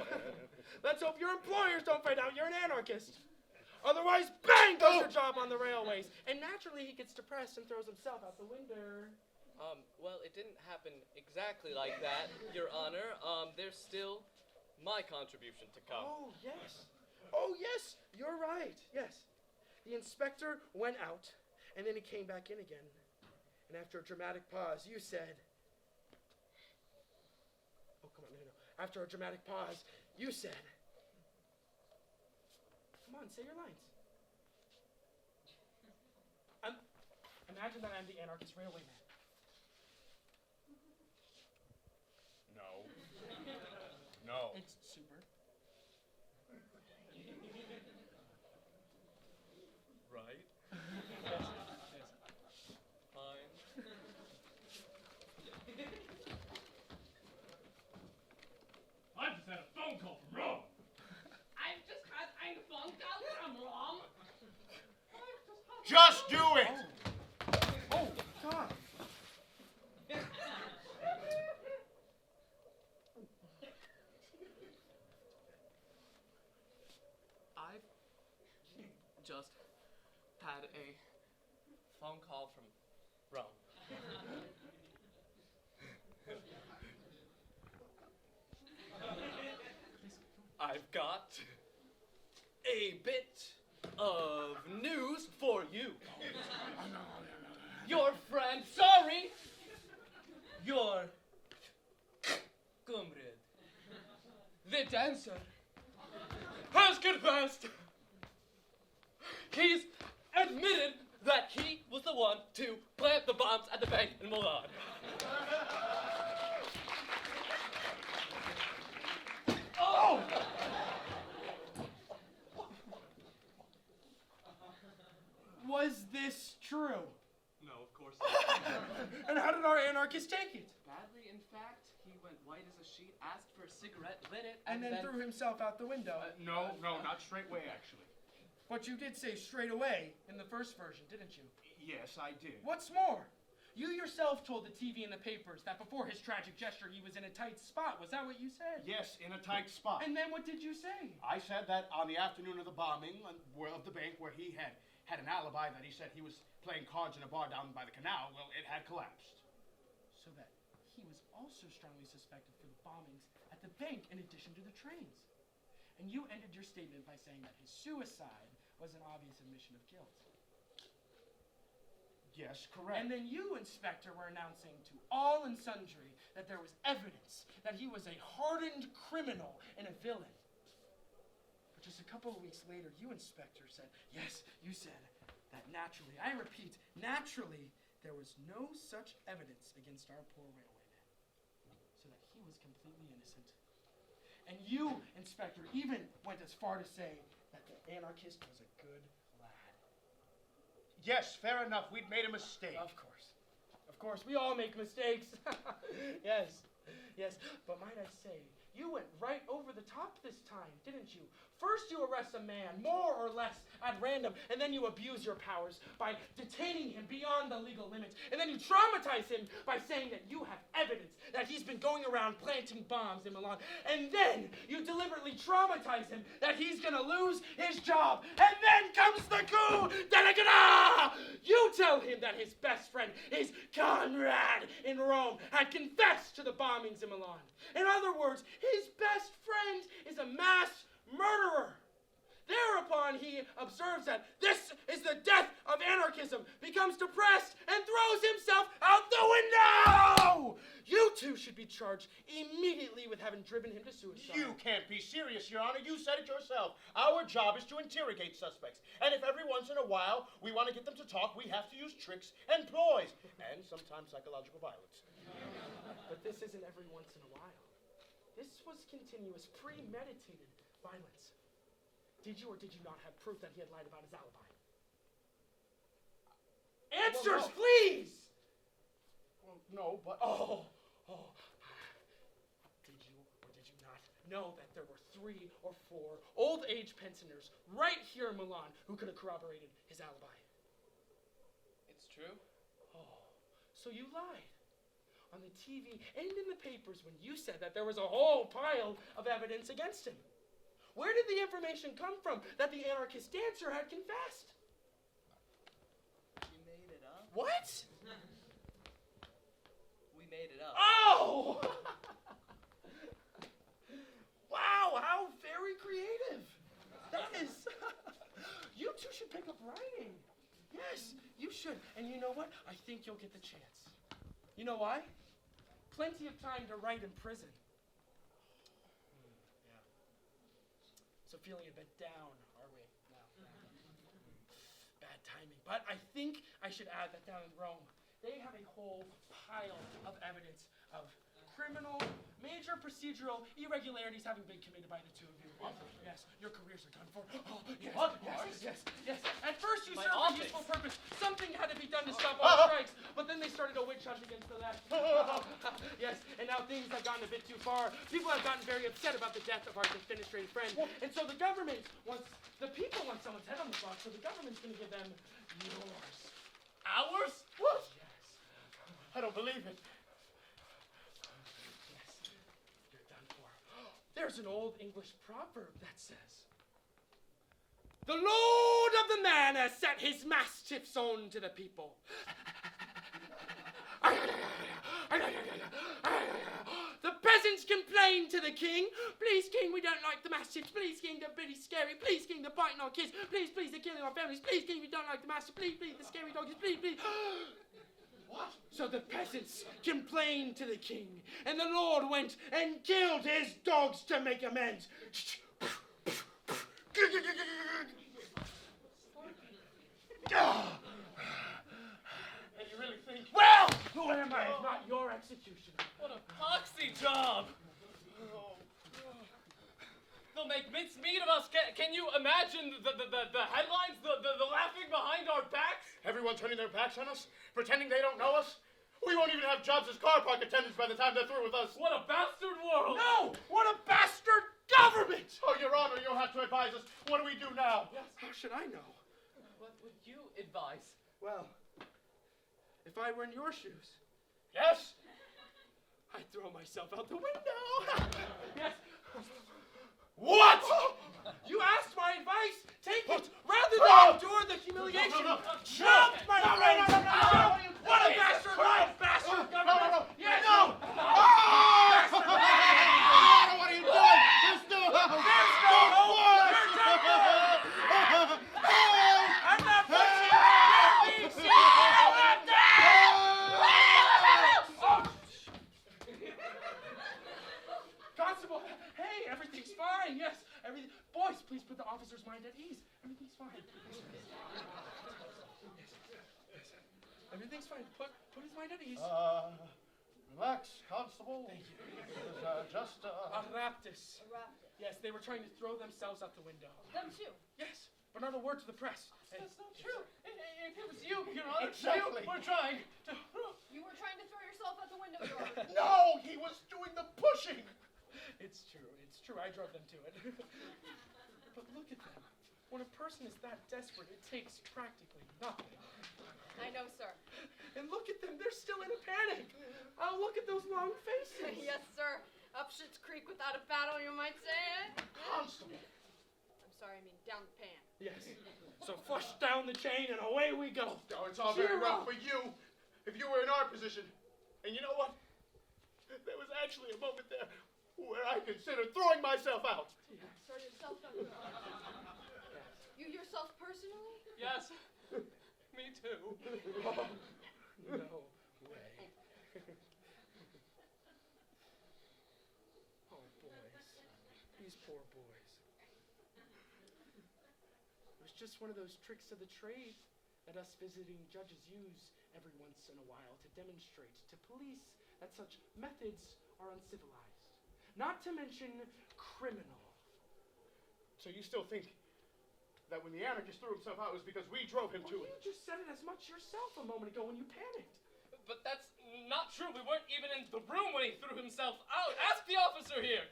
Let's hope your employers don't find out you're an anarchist. Otherwise, bang, goes your job on the railways. And naturally, he gets depressed and throws himself out the window. Well, it didn't happen exactly like that, Your Honor. There's still my contribution to come. Oh, yes, you're right, yes. The inspector went out, and then he came back in again. And after a dramatic pause, you said... Oh, come on, no. After a dramatic pause, you said... Come on, say your lines. Imagine that I'm the anarchist railway man. No. It's super. Right? Fine. I just had a phone call from Rome. I've just had a phone call from Rome. Just do it! Oh, God. I've just had a phone call from Rome. I've got a bit of news for you. Your friend, your comrade, the dancer, has confessed. He's admitted that he was the one to plant the bombs at the bank in Milan. this true? No, of course not. And how did our anarchist take it? Badly, in fact, he went white as a sheet, asked for a cigarette, lit it, And then threw himself out the window. No, not straightway, actually. But you did say straight away in the first version, didn't you? Yes, I did. What's more, you yourself told the TV and the papers that before his tragic gesture he was in a tight spot. Was that what you said? Yes, in a tight spot. And then what did you say? I said that on the afternoon of the bombing of the bank where he had an alibi that he said he was playing cards in a bar down by the canal, well, it had collapsed. So that he was also strongly suspected for the bombings at the bank in addition to the trains. And you ended your statement by saying that his suicide was an obvious admission of guilt. Yes, correct. And then you, Inspector, were announcing to all and sundry that there was evidence that he was a hardened criminal and a villain. But just a couple of weeks later, you, Inspector, said, yes, you said that naturally, I repeat, naturally, there was no such evidence against our poor railwayman. So that he was completely innocent. And you, Inspector, even went as far to say that the anarchist was a good lad. Yes, fair enough. We'd made a mistake. Of course. Of course, we all make mistakes. Yes. But might I say, you went right over the top this time, didn't you? First you arrest a man, more or less at random, and then you abuse your powers by detaining him beyond the legal limits, and then you traumatize him by saying that you have evidence that he's been going around planting bombs in Milan, and then you deliberately traumatize him that he's gonna lose his job, and then comes the coup de la Grenade! You tell him that his best friend, his comrade in Rome, had confessed to the bombings in Milan. In other words, his best friend is a mass murderer. Thereupon he observes that this is the death of anarchism, becomes depressed, and throws himself out the window! You two should be charged immediately with having driven him to suicide. You can't be serious, Your Honor. You said it yourself. Our job is to interrogate suspects. And if every once in a while we want to get them to talk, we have to use tricks and ploys. And sometimes psychological violence. But this isn't every once in a while. This was continuous, premeditated violence. Did you or did you not have proof that he had lied about his alibi? Answers, please! Well, no, but... Oh. Did you or did you not know that there were 3 or 4 old age pensioners right here in Milan who could have corroborated his alibi? It's true. Oh, so you lied on the TV and in the papers when you said that there was a whole pile of evidence against him. Where did the information come from that the anarchist dancer had confessed? We made it up. What? We made it up. Oh! Wow, how very creative. That is... You two should pick up writing. Yes, you should. And you know what? I think you'll get the chance. You know why? Plenty of time to write in prison. So feeling a bit down, are we? No. Bad timing. But I think I should add that down in Rome, they have a whole pile of evidence of criminal, major procedural irregularities having been committed by the two of you. Yes, your careers are done for. Oh, yes, What? yes. At first you My served a office. useful purpose. Something had to be done to stop all strikes, but then they started a witch hunt against the left. Yes, and now things have gotten a bit too far. People have gotten very upset about the death of our defenestrated friend. And so the government wants, the people want someone's head on the block, so the government's going to give them yours. Ours? What? Yes. I don't believe it. You're done for. There's an old English proverb that says, "The lord of the manor set his mastiffs on to the people." The peasants complain to the king. "Please, king, we don't like the mastiffs. Please, king, they're pretty scary. Please, king, they're biting our kids. Please, they're killing our families. Please, king, we don't like the mastiffs. Please, the scary dogs. Please." What? So the peasants complained to the king, and the lord went and killed his dogs to make amends. And you really think... Well, who am I if not your executioner? What a poxy job! They'll make mincemeat of us. Can you imagine the headlines, the laughing behind our backs? Everyone turning their backs on us, pretending they don't know us. We won't even have jobs as car park attendants by the time they're through with us. What a bastard world! No! What a bastard government! Oh, Your Honor, you'll have to advise us. What do we do now? Yes, how should I know? What would you advise? Well, if I were in your shoes, Yes? I'd throw myself out the window. Yes. What? You asked my advice. Take it rather No. than endure the humiliation. No. Jump, my No, no, friend. no, no, no, no. Jump. What a bastard! What a bastard! No. Yes. No! Ah! What are you doing? There's no hope! There's no hope! You're done. I'm not pushing you. You're being seen. I'm dead. Constable, hey, everything's fine. Yes, everything. Boys, please put the officer's mind at ease. Everything's fine. Yes. Everything's fine. Put his mind at ease. Relax, Constable. Thank you. It was just A raptus. A raptor. Yes, they were trying to throw themselves out the window. Them too. Yes, but not a word to the press. That's not true. If it was you, Your Honor, Exactly. you were trying to... You were trying to throw yourself out the window, Your Honor. No, he was doing the pushing. It's true. I drove them to it. But look at them. When a person is that desperate, it takes practically nothing. I know, sir. And look at them. They're still in a panic. Oh, look at those long faces. Yes, sir. Up Schitt's Creek without a paddle, you might say. Constable. I'm sorry, I mean down the pan. Yes. So flush down the chain and away we go. Oh, it's all very Cheer well up. for you if you were in our position. And you know what? There was actually a moment there where I considered throwing myself out. Throw yourself out, Your Honor. You yourself personally? Yes, me too. No way. Oh, boys. These poor boys. It was just one of those tricks of the trade that us visiting judges use every once in a while to demonstrate to police that such methods are uncivilized. Not to mention criminal. So you still think that when the anarchist threw himself out it was because we drove him to Well, it? you just said it as much yourself a moment ago when you panicked. But that's not true. We weren't even in the room when he threw himself out. Ask the officer here.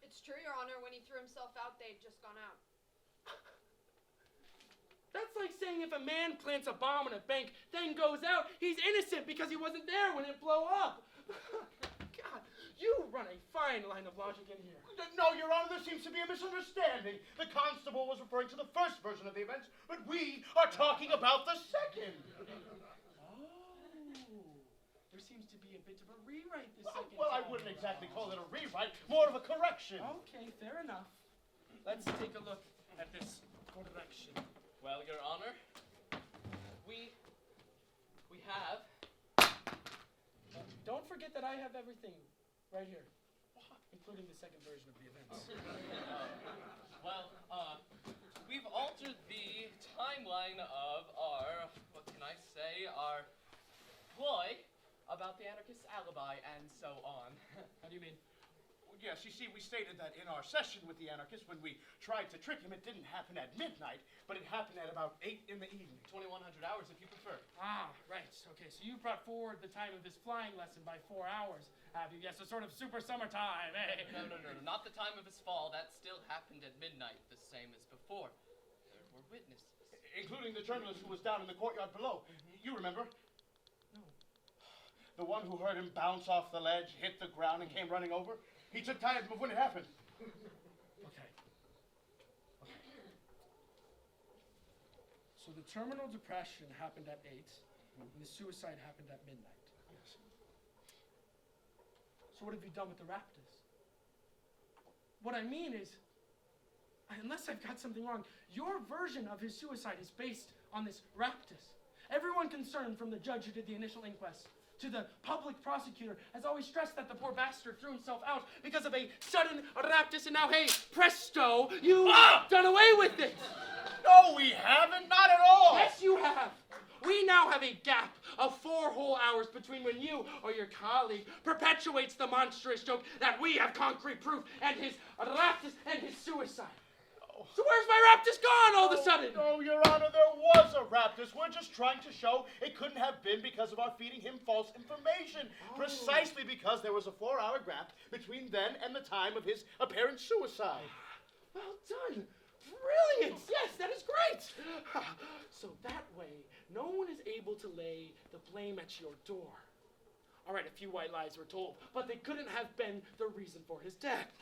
It's true, Your Honor. When he threw himself out, they'd just gone out. That's like saying if a man plants a bomb in a bank, then goes out, he's innocent because he wasn't there when it blew up. God, you run a fine line of logic in here. No, Your Honor, there seems to be a misunderstanding. The constable was referring to the first version of the events, but we are talking about the second. Oh, there seems to be a bit of a rewrite this second Well, I time. wouldn't exactly call it a rewrite, more of a correction. Okay, fair enough. Let's take a look at this correction. Well, Your Honor, we have... Don't forget that I have everything right here, including the second version of the events. We've altered the timeline of our, what can I say, our ploy about the anarchist's alibi and so on. How do you mean? Yes, you see, we stated that in our session with the anarchist, when we tried to trick him, it didn't happen at midnight, but it happened at about 8 in the evening. 2100 hours if you prefer. Ah, right. Okay, so you brought forward the time of his flying lesson by 4 hours, have you? Yes, a sort of super summertime, eh? No, not the time of his fall. That still happened at midnight, the same as before. There were witnesses. Including the journalist who was down in the courtyard below. You remember? No. The one who heard him bounce off the ledge, hit the ground, and came running over? He took time of when it happened. Okay. So the terminal depression happened at 8, and the suicide happened at midnight. Yes. So what have you done with the raptors? What I mean is, unless I've got something wrong, your version of his suicide is based on this raptus. Everyone concerned, from the judge who did the initial inquest to the public prosecutor, has always stressed that the poor bastard threw himself out because of a sudden raptus, and now, hey, presto, you've done away with it! No, we haven't. Not at all. Yes, you have. We now have a gap of 4 whole hours between when you or your colleague perpetuates the monstrous joke that we have concrete proof and his raptus and his suicide. So where's my Raptus gone all of a sudden? No, Your Honor, there was a Raptus. We're just trying to show it couldn't have been because of our feeding him false information. Precisely because there was a 4-hour gap between then and the time of his apparent suicide. Well done. Brilliant. Yes, that is great. So that way, no one is able to lay the blame at your door. All right, a few white lies were told, but they couldn't have been the reason for his death.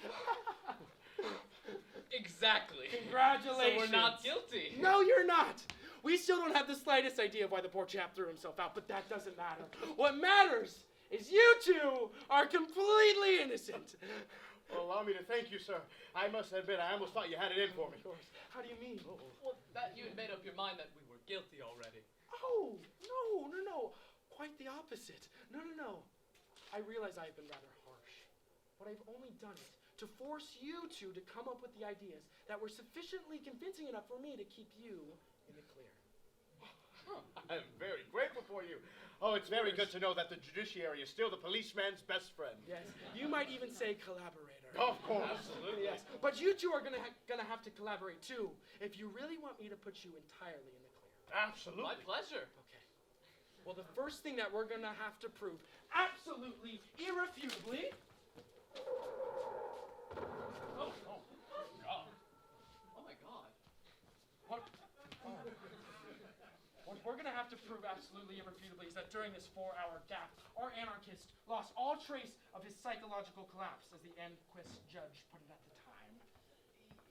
Exactly. Congratulations. So we're not guilty. No, you're not. We still don't have the slightest idea of why the poor chap threw himself out, but that doesn't matter. What matters is you two are completely innocent. Well, allow me to thank you, sir. I must admit, I almost thought you had it in for me. Of course. How do you mean? Well, that you had made up your mind that we were guilty already. Oh, no. Quite the opposite. No. I realize I've been rather harsh, but I've only done it to force you two to come up with the ideas that were sufficiently convincing enough for me to keep you in the clear. I'm very grateful for you. Oh, it's very good to know that the judiciary is still the policeman's best friend. Yes, you might even say collaborator. Of course. Absolutely. Yes, but you two are gonna have to collaborate too if you really want me to put you entirely in the clear. Absolutely. My pleasure. Okay. Well, the first thing that we're gonna have to prove, absolutely, irrefutably. Oh God. Oh my God. What we're gonna have to prove absolutely irrefutably is that during this 4-hour gap, our anarchist lost all trace of his psychological collapse, as the Anarchist judge put it at the time.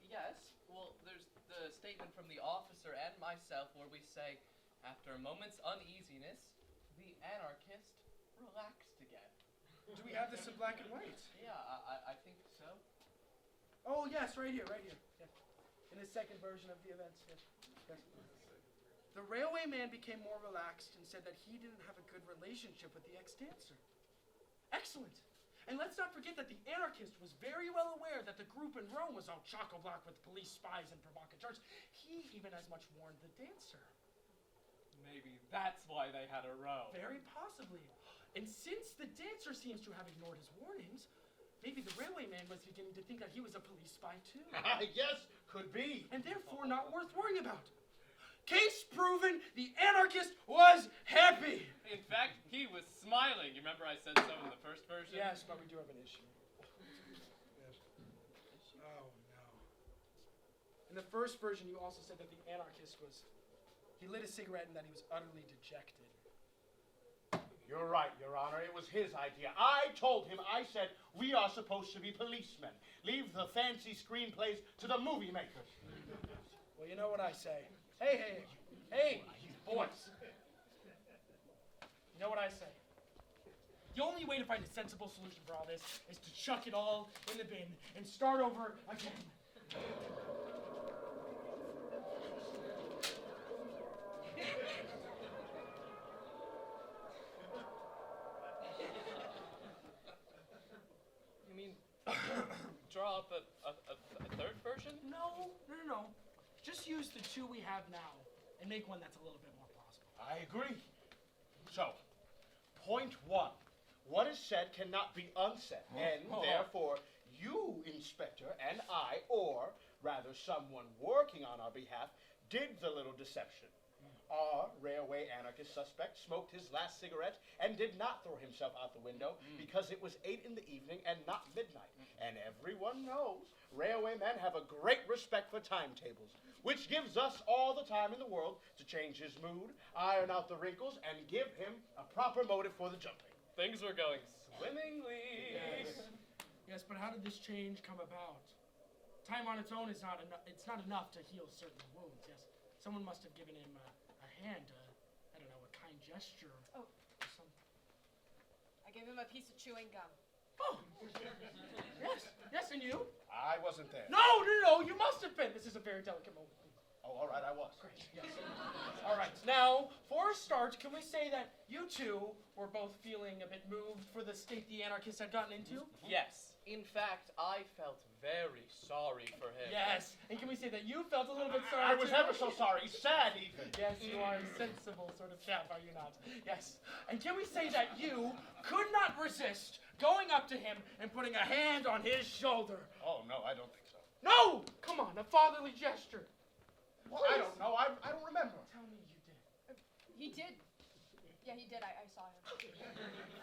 Yes. Well, there's the statement from the officer and myself where we say, after a moment's uneasiness, the anarchist relaxed again. Do we have this in black and white? Yeah, I think so. Oh, yes, right here. Yeah. In the second version of the events. Yes. The railway man became more relaxed and said that he didn't have a good relationship with the ex-dancer. Excellent. And let's not forget that the anarchist was very well aware that the group in Rome was all chock-a-block with police spies and provocateurs. He even as much warned the dancer. Maybe that's why they had a row. Very possibly. And since the dancer seems to have ignored his warnings, maybe the railway man was beginning to think that he was a police spy too. Yes, could be. And therefore not worth worrying about. Case proven, the anarchist was happy. In fact, he was smiling. You remember I said so in the first version? Yes, but we do have an issue. Oh, no. In the first version, you also said that the anarchist he lit a cigarette and that he was utterly dejected. You're right, Your Honor. It was his idea. I told him, I said, we are supposed to be policemen. Leave the fancy screenplays to the movie makers. Well, you know what I say. Hey, boys. You know what I say. The only way to find a sensible solution for all this is to chuck it all in the bin and start over again. You mean draw up a third version? No. Just use the two we have now and make one that's a little bit more plausible. I agree. So, point 1. What is said cannot be unsaid, and therefore you, Inspector, and I, or rather someone working on our behalf, did the little deception. Our railway anarchist suspect smoked his last cigarette and did not throw himself out the window because it was 8 in the evening and not midnight. And everyone knows railway men have a great respect for timetables, which gives us all the time in the world to change his mood, iron out the wrinkles, and give him a proper motive for the jumping. Things were going swimmingly. Yes, but how did this change come about? Time on its own is not enough. It's not enough to heal certain wounds. Yes, someone must have given him a hand, I don't know, a kind gesture. Oh. Or something. I gave him a piece of chewing gum. Oh, yes, and you? I wasn't there. No, you must have been. This is a very delicate moment. Oh, all right, I was. Great, yes. All right, now, for a start, can we say that you two were both feeling a bit moved for the state the anarchists had gotten into? Yes. In fact, I felt very sorry for him. Yes, and can we say that you felt a little bit sorry I was too? ever so sorry, sad even. Yes, you are a sensible sort of chap, are you not? Yes. And can we say that you could not resist going up to him and putting a hand on his shoulder? Oh, no, I don't think so. No! Come on, a fatherly gesture. Well, I don't know. I don't remember. Tell me you did. He did. Yeah, he did. I saw him.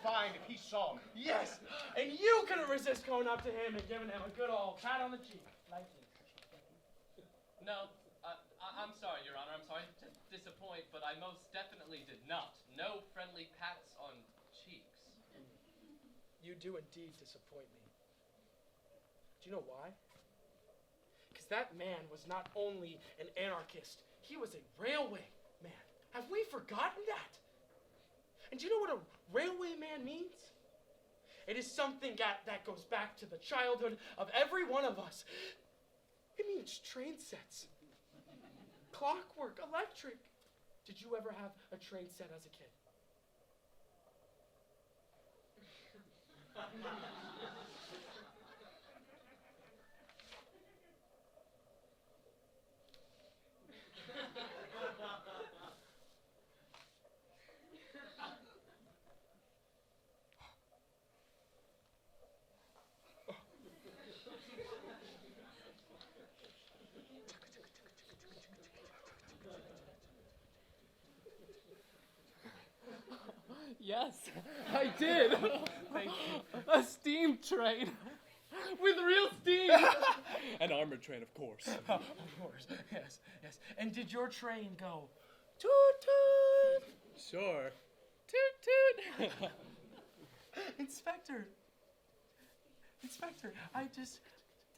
Fine, if he saw me. Yes! And you couldn't resist going up to him and giving him a good old pat on the cheek. Like you. No, I'm sorry, Your Honor. I'm sorry to disappoint, but I most definitely did not. No friendly pats on cheeks. You do indeed disappoint me. Do you know why? Because that man was not only an anarchist, he was a railway man. Have we forgotten that? And do you know what a railway man means? It is something that goes back to the childhood of every one of us. It means train sets, clockwork, electric. Did you ever have a train set as a kid? Yes, I did. Thank you. A steam train. With real steam. An armored train, of course. Of course, yes. And did your train go toot toot? Sure. Toot toot. Inspector, I just...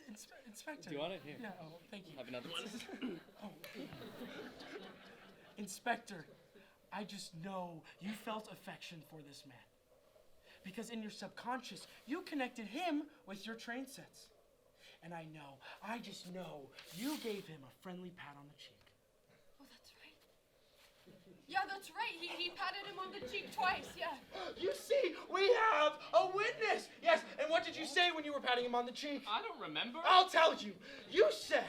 Inspector. Do you want it? Here. Yeah, oh, thank you. Have another one? Oh. Inspector, I just know you felt affection for this man. Because in your subconscious, you connected him with your train sets. And I just know, you gave him a friendly pat on the cheek. Oh, that's right. Yeah, that's right. He patted him on the cheek twice, yeah. You see, we have a witness! Yes, and what did you say when you were patting him on the cheek? I don't remember. I'll tell you. You said,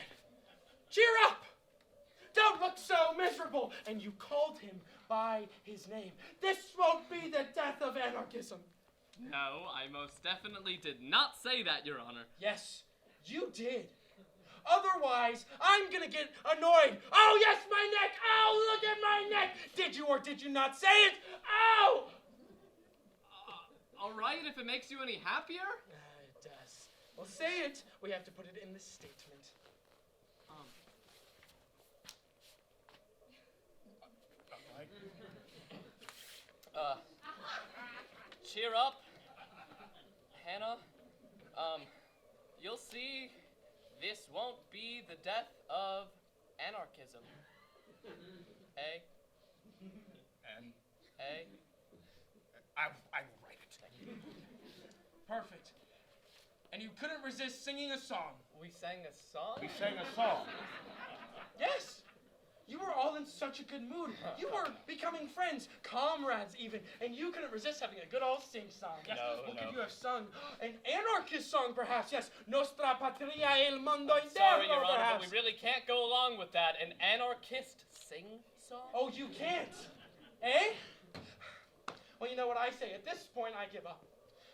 cheer up! Don't look so miserable! And you called him by his name. This won't be the death of anarchism. No, I most definitely did not say that, Your Honor. Yes, you did. Otherwise, I'm gonna get annoyed. Oh, yes, my neck! Oh, look at my neck! Did you or did you not say it? Oh! All right, if it makes you any happier. It does. Well, say it. We have to put it in the statement. Cheer up, Hannah. You'll see, this won't be the death of anarchism. Eh? And Eh? I will write it. Perfect. And you couldn't resist singing a song. We sang a song? We sang a song. Yes. You were all in such a good mood. You were becoming friends, comrades even, and you couldn't resist having a good old sing-song. Yes. No. Could you have sung an anarchist song, perhaps? Yes. Nostra, Patria, el mundo Sorry, interno, Your Honor, perhaps. but we really can't go along with that. An anarchist sing-song? Oh, you can't? Eh? Well, you know what I say. At this point, I give up.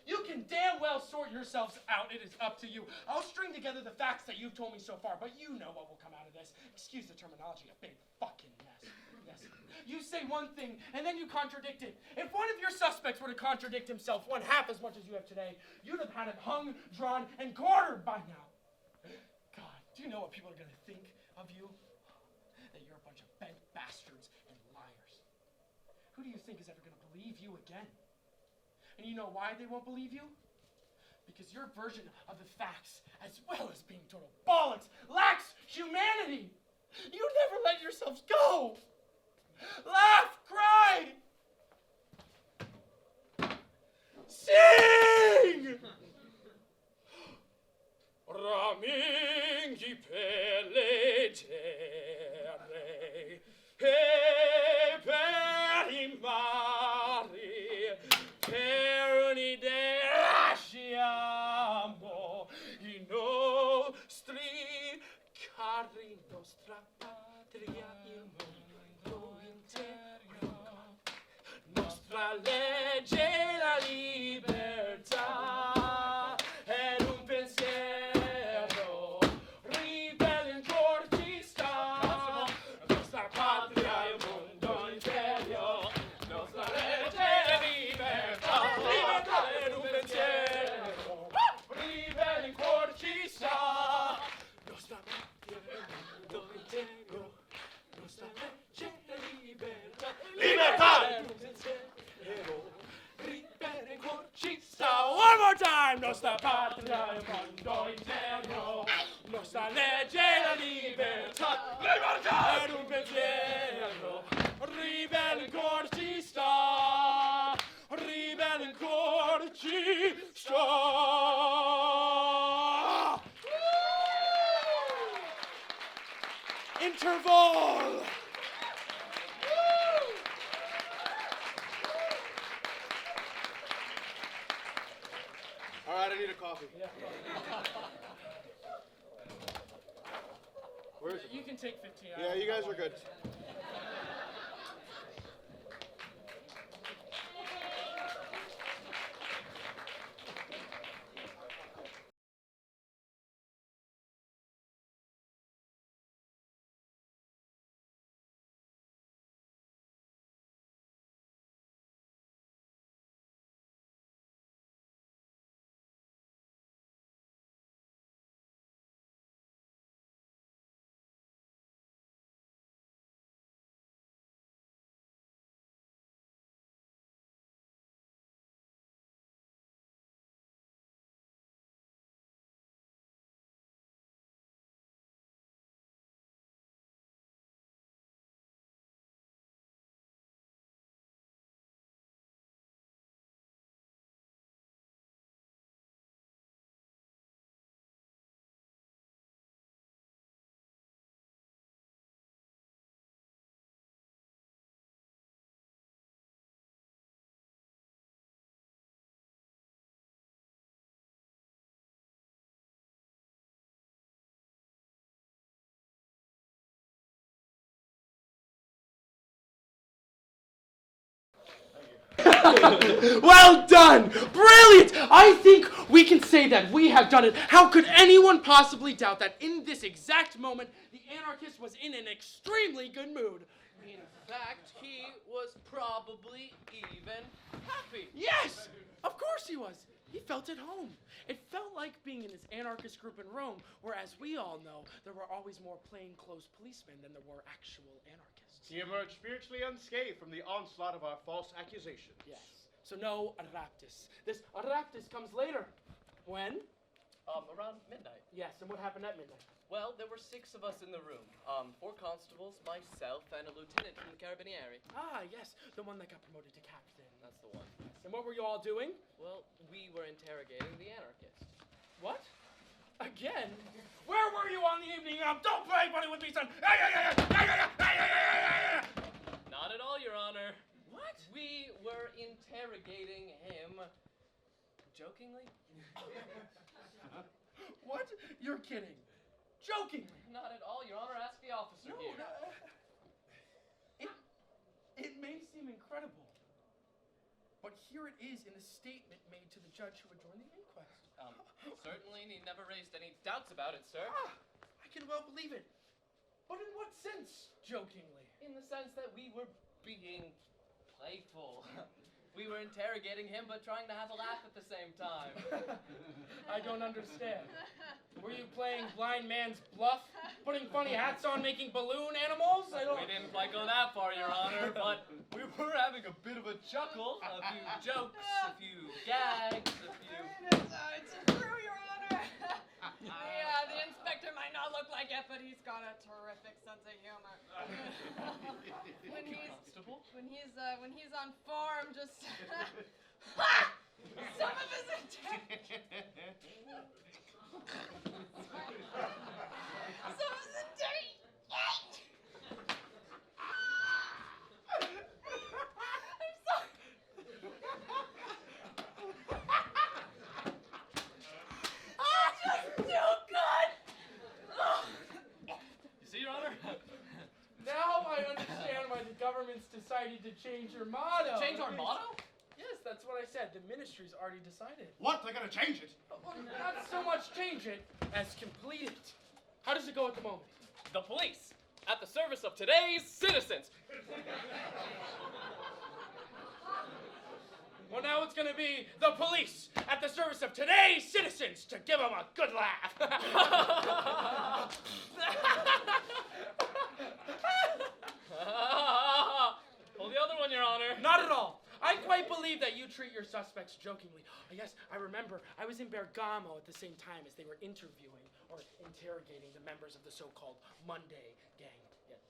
You can damn well sort yourselves out. It is up to you. I'll string together the facts that you've told me so far, but you know what will come out of this. Excuse the terminology, a big fucking mess. Yes. You say one thing, and then you contradict it. If one of your suspects were to contradict himself one half as much as you have today, you'd have had him hung, drawn, and quartered by now. God, do you know what people are going to think of you? That you're a bunch of bent bastards and liars. Who do you think is ever going to believe you again? And you know why they won't believe you? Because your version of the facts, as well as being total bollocks, lacks humanity. You never let yourselves go. Laugh, cry, sing! Ramingi per le terre e per i mari, per un'idea lasciamo i nostri cari, nostra patria, il mondo intero, nostra legge, la libertà, ed un pensiero quando in cielo nostra legge la libertà ed un pensiero ribelle ancora ci sta, ribelle ancora ci sta. Interval. All right, I need a coffee. Where is it? You can take 15 hours. Yeah, you guys are good. Well done! Brilliant! I think we can say that we have done it. How could anyone possibly doubt that in this exact moment, the anarchist was in an extremely good mood? In fact, he was probably even happy. Yes! Of course he was. He felt at home. It felt like being in his anarchist group in Rome, where, as we all know, there were always more plainclothes policemen than there were actual anarchists. He emerged spiritually unscathed from the onslaught of our false accusations. Yes. So no Araptus. This Araptus comes later. When? Around midnight. Yes, and what happened at midnight? Well, there were 6 of us in the room. 4 constables, myself, and a lieutenant from the Carabinieri. Ah, yes, the one that got promoted to captain. That's the one. And what were you all doing? Well, we were interrogating the anarchist. What? Again? Where were you on the evening of Don't Play Buddy with Me, son? Not at all, Your Honor. What? We were interrogating him jokingly. What? You're kidding. Jokingly. Not at all, Your Honor. Ask the officer here. It may seem incredible, but here it is in a statement made to the judge who adjourned the inquest. Certainly, he never raised any doubts about it, sir. I can well believe it. But in what sense, jokingly? In the sense that we were being playful. We were interrogating him, but trying to have a laugh at the same time. I don't understand. Were you playing blind man's bluff? Putting funny hats on, making balloon animals? We didn't quite go that far, Your Honor, but we were having a bit of a chuckle, a few jokes, a few gags, a few... It's true, Your Honor. Yeah, the inspector might not look like it, but he's got a terrific sense of humor. When he's on form, just some of his government's decided to change your motto. Change our motto? Yes, that's what I said. The ministry's already decided. What? They're gonna change it? Well, not so much change it as complete it. How does it go at the moment? The police, at the service of today's citizens. Well, now it's gonna be the police at the service of today's citizens to give them a good laugh. Well, the other one, Your Honor. Not at all. I I quite believe that you treat your suspects jokingly. Yes, I remember. I was in Bergamo at the same time as they were interviewing or interrogating the members of the so-called Monday gang. Yes.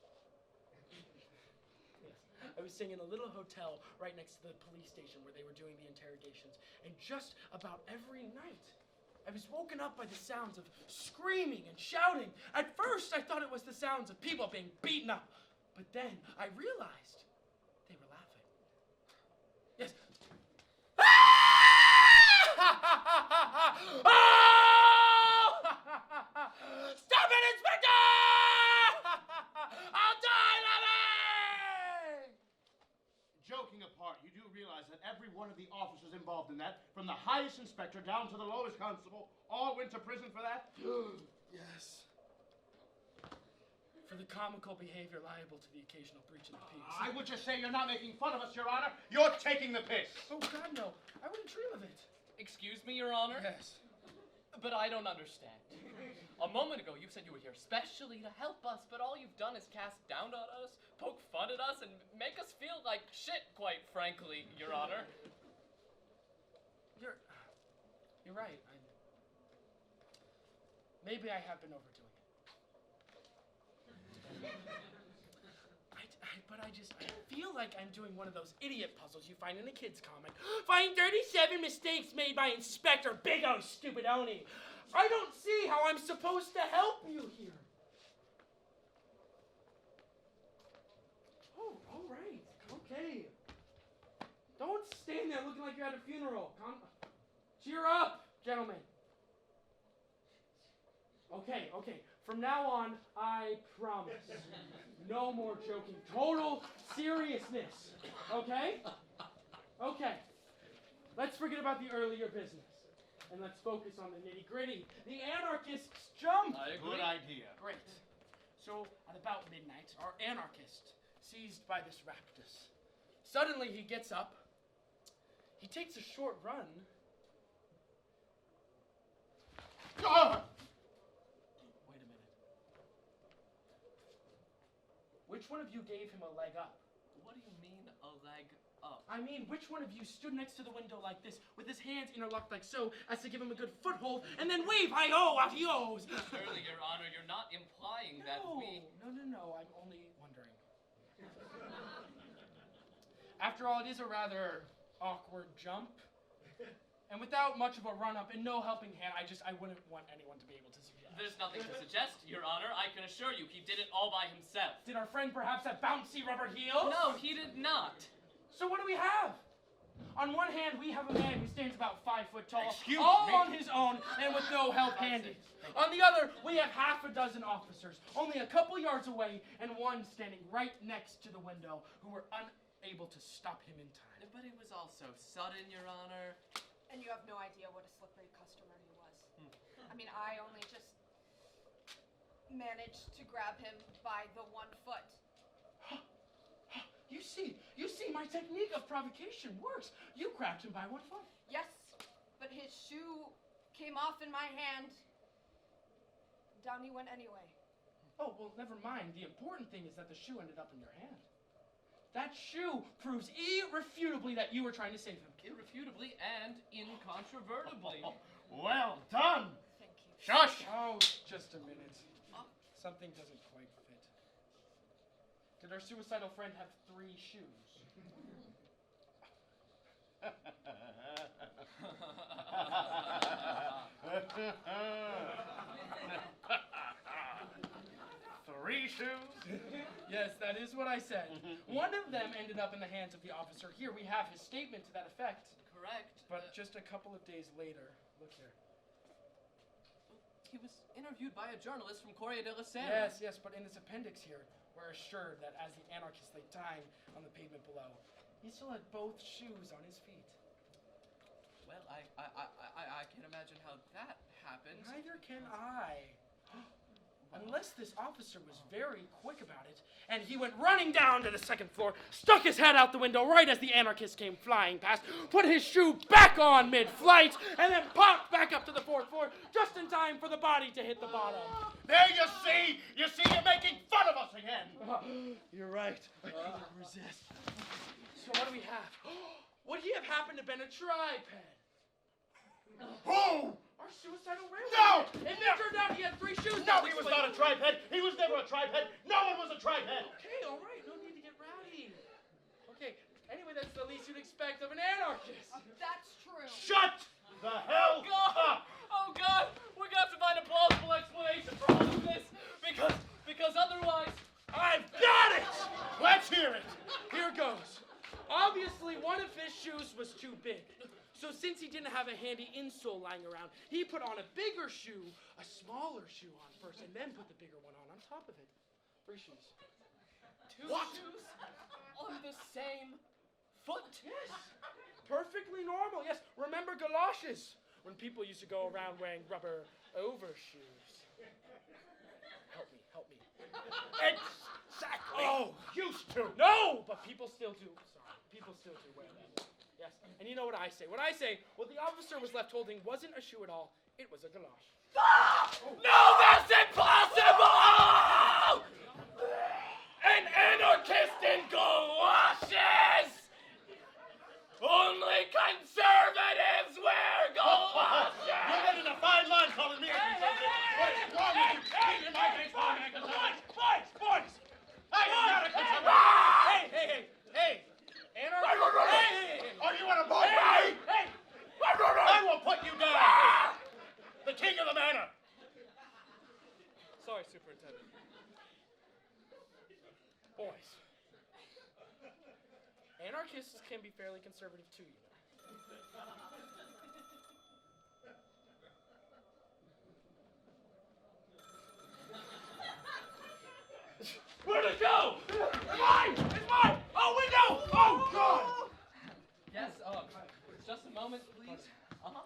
I was staying in a little hotel right next to the police station where they were doing the interrogations. And just about every night, I was woken up by the sounds of screaming and shouting. At first, I thought it was the sounds of people being beaten up. But then I realized they were laughing. Yes. Stop it, Inspector! I'll die laughing! Joking apart, you do realize that every one of the officers involved in that, from the highest inspector down to the lowest constable, all went to prison for that? Yes. For the comical behavior liable to the occasional breach of the peace. I would just say you're not making fun of us, Your Honor. You're taking the piss. Oh, God, no. I wouldn't dream of it. Excuse me, Your Honor? Yes. But I don't understand. A moment ago, you said you were here specially to help us, but all you've done is cast down on us, poke fun at us, and make us feel like shit, quite frankly, Your Honor. You're right. Maybe I have been overdoing it. I feel like I'm doing one of those idiot puzzles you find in a kid's comic. Find 37 mistakes made by Inspector Big O Stupid Oni. I don't see how I'm supposed to help you here. Oh, all right. Okay. Don't stand there looking like you're at a funeral. Cheer up, gentlemen. Okay. From now on, I promise. No more joking. Total seriousness. Okay? Okay. Let's forget about the earlier business. And let's focus on the nitty-gritty. The anarchists jump! Good idea. Great. So, at about midnight, our anarchist, seized by this raptus, suddenly he gets up, he takes a short run. Ah! Wait a minute. Which one of you gave him a leg up? What do you mean, a leg up? I mean, which one of you stood next to the window like this, with his hands interlocked like so, as to give him a good foothold, and then wave hi-ho, adios? Surely, Your Honor, you're not implying that we... No, I'm only wondering. After all, it is a rather awkward jump. And without much of a run-up and no helping hand, I wouldn't want anyone to be able to suggest. There's nothing to suggest, Your Honor. I can assure you he did it all by himself. Did our friend perhaps have bouncy rubber heels? No, he did not. So what do we have? On one hand, we have a man who stands about 5 foot tall, Excuse all me? on his own and with no help handy. On the other, we have half a dozen officers, only a couple yards away, and one standing right next to the window, who were unable to stop him in time. But it was all so sudden, Your Honor. And you have no idea what a slippery customer he was. I mean, I only just managed to grab him by the 1 foot. You see, my technique of provocation works. You grabbed him by 1 foot. Yes, but his shoe came off in my hand. Down he went anyway. Oh, well, never mind. The important thing is that the shoe ended up in your hand. That shoe proves irrefutably that you were trying to save him. Irrefutably and incontrovertibly. Well done! Thank you. Shush! Oh, just a minute. Something doesn't quite fit. Did our suicidal friend have 3 shoes? 3 shoes? Yes, that is what I said. One of them ended up in the hands of the officer. Here, we have his statement to that effect. Correct. But just a couple of days later, look here. He was interviewed by a journalist from Corriere della Sera. Yes, but in this appendix here, we're assured that as the anarchist lay dying on the pavement below, he still had both shoes on his feet. Well, I can't imagine how that happened. Neither can I. Unless this officer was very quick about it, and he went running down to the 2nd floor, stuck his head out the window right as the anarchist came flying past, put his shoe back on mid-flight, and then popped back up to the 4th floor, just in time for the body to hit the bottom. There you see! You see, you're making fun of us again! You're right. I couldn't resist. So what do we have? Would he have happened to been a triped? Who? Our suicidal railroad. No! If it turned out he had 3 shoes. No, he was not a triped. He was never a triped. No one was a triped. Okay, all right. No need to get rowdy. Okay. Anyway, that's the least you'd expect of an anarchist. That's true. Shut the hell up! Oh God! We're gonna have to find a plausible explanation for all of this because otherwise, I've got it. Let's hear it. Here goes. Obviously, one of his shoes was too big. So since he didn't have a handy insole lying around, he put on a bigger shoe, a smaller shoe on first, and then put the bigger one on top of it. 3 shoes. 2 shoes on the same foot. Yes. Perfectly normal. Yes. Remember galoshes? When people used to go around wearing rubber overshoes. Help me. Exactly. Oh, Used to. no! But people still do. Sorry. People still do wear them. Yes. And you know what I say? What what the officer was left holding wasn't a shoe at all. It was a galosh. No, that's impossible! An anarchist in galoshes! Only conservatives wear galoshes! You're getting a fine line calling me a conservative. What's wrong with you? Get in my face, boys! I am not a conservative. Hey! Anarchist! Hey! Are you an avoid me? Hey! I will put you down. The king of the manor. Sorry, Superintendent. Boys. Anarchists can be fairly conservative too, you know. Where'd it go? It's mine! Oh, window! Oh, God! Yes, just a moment, please. Uh-huh.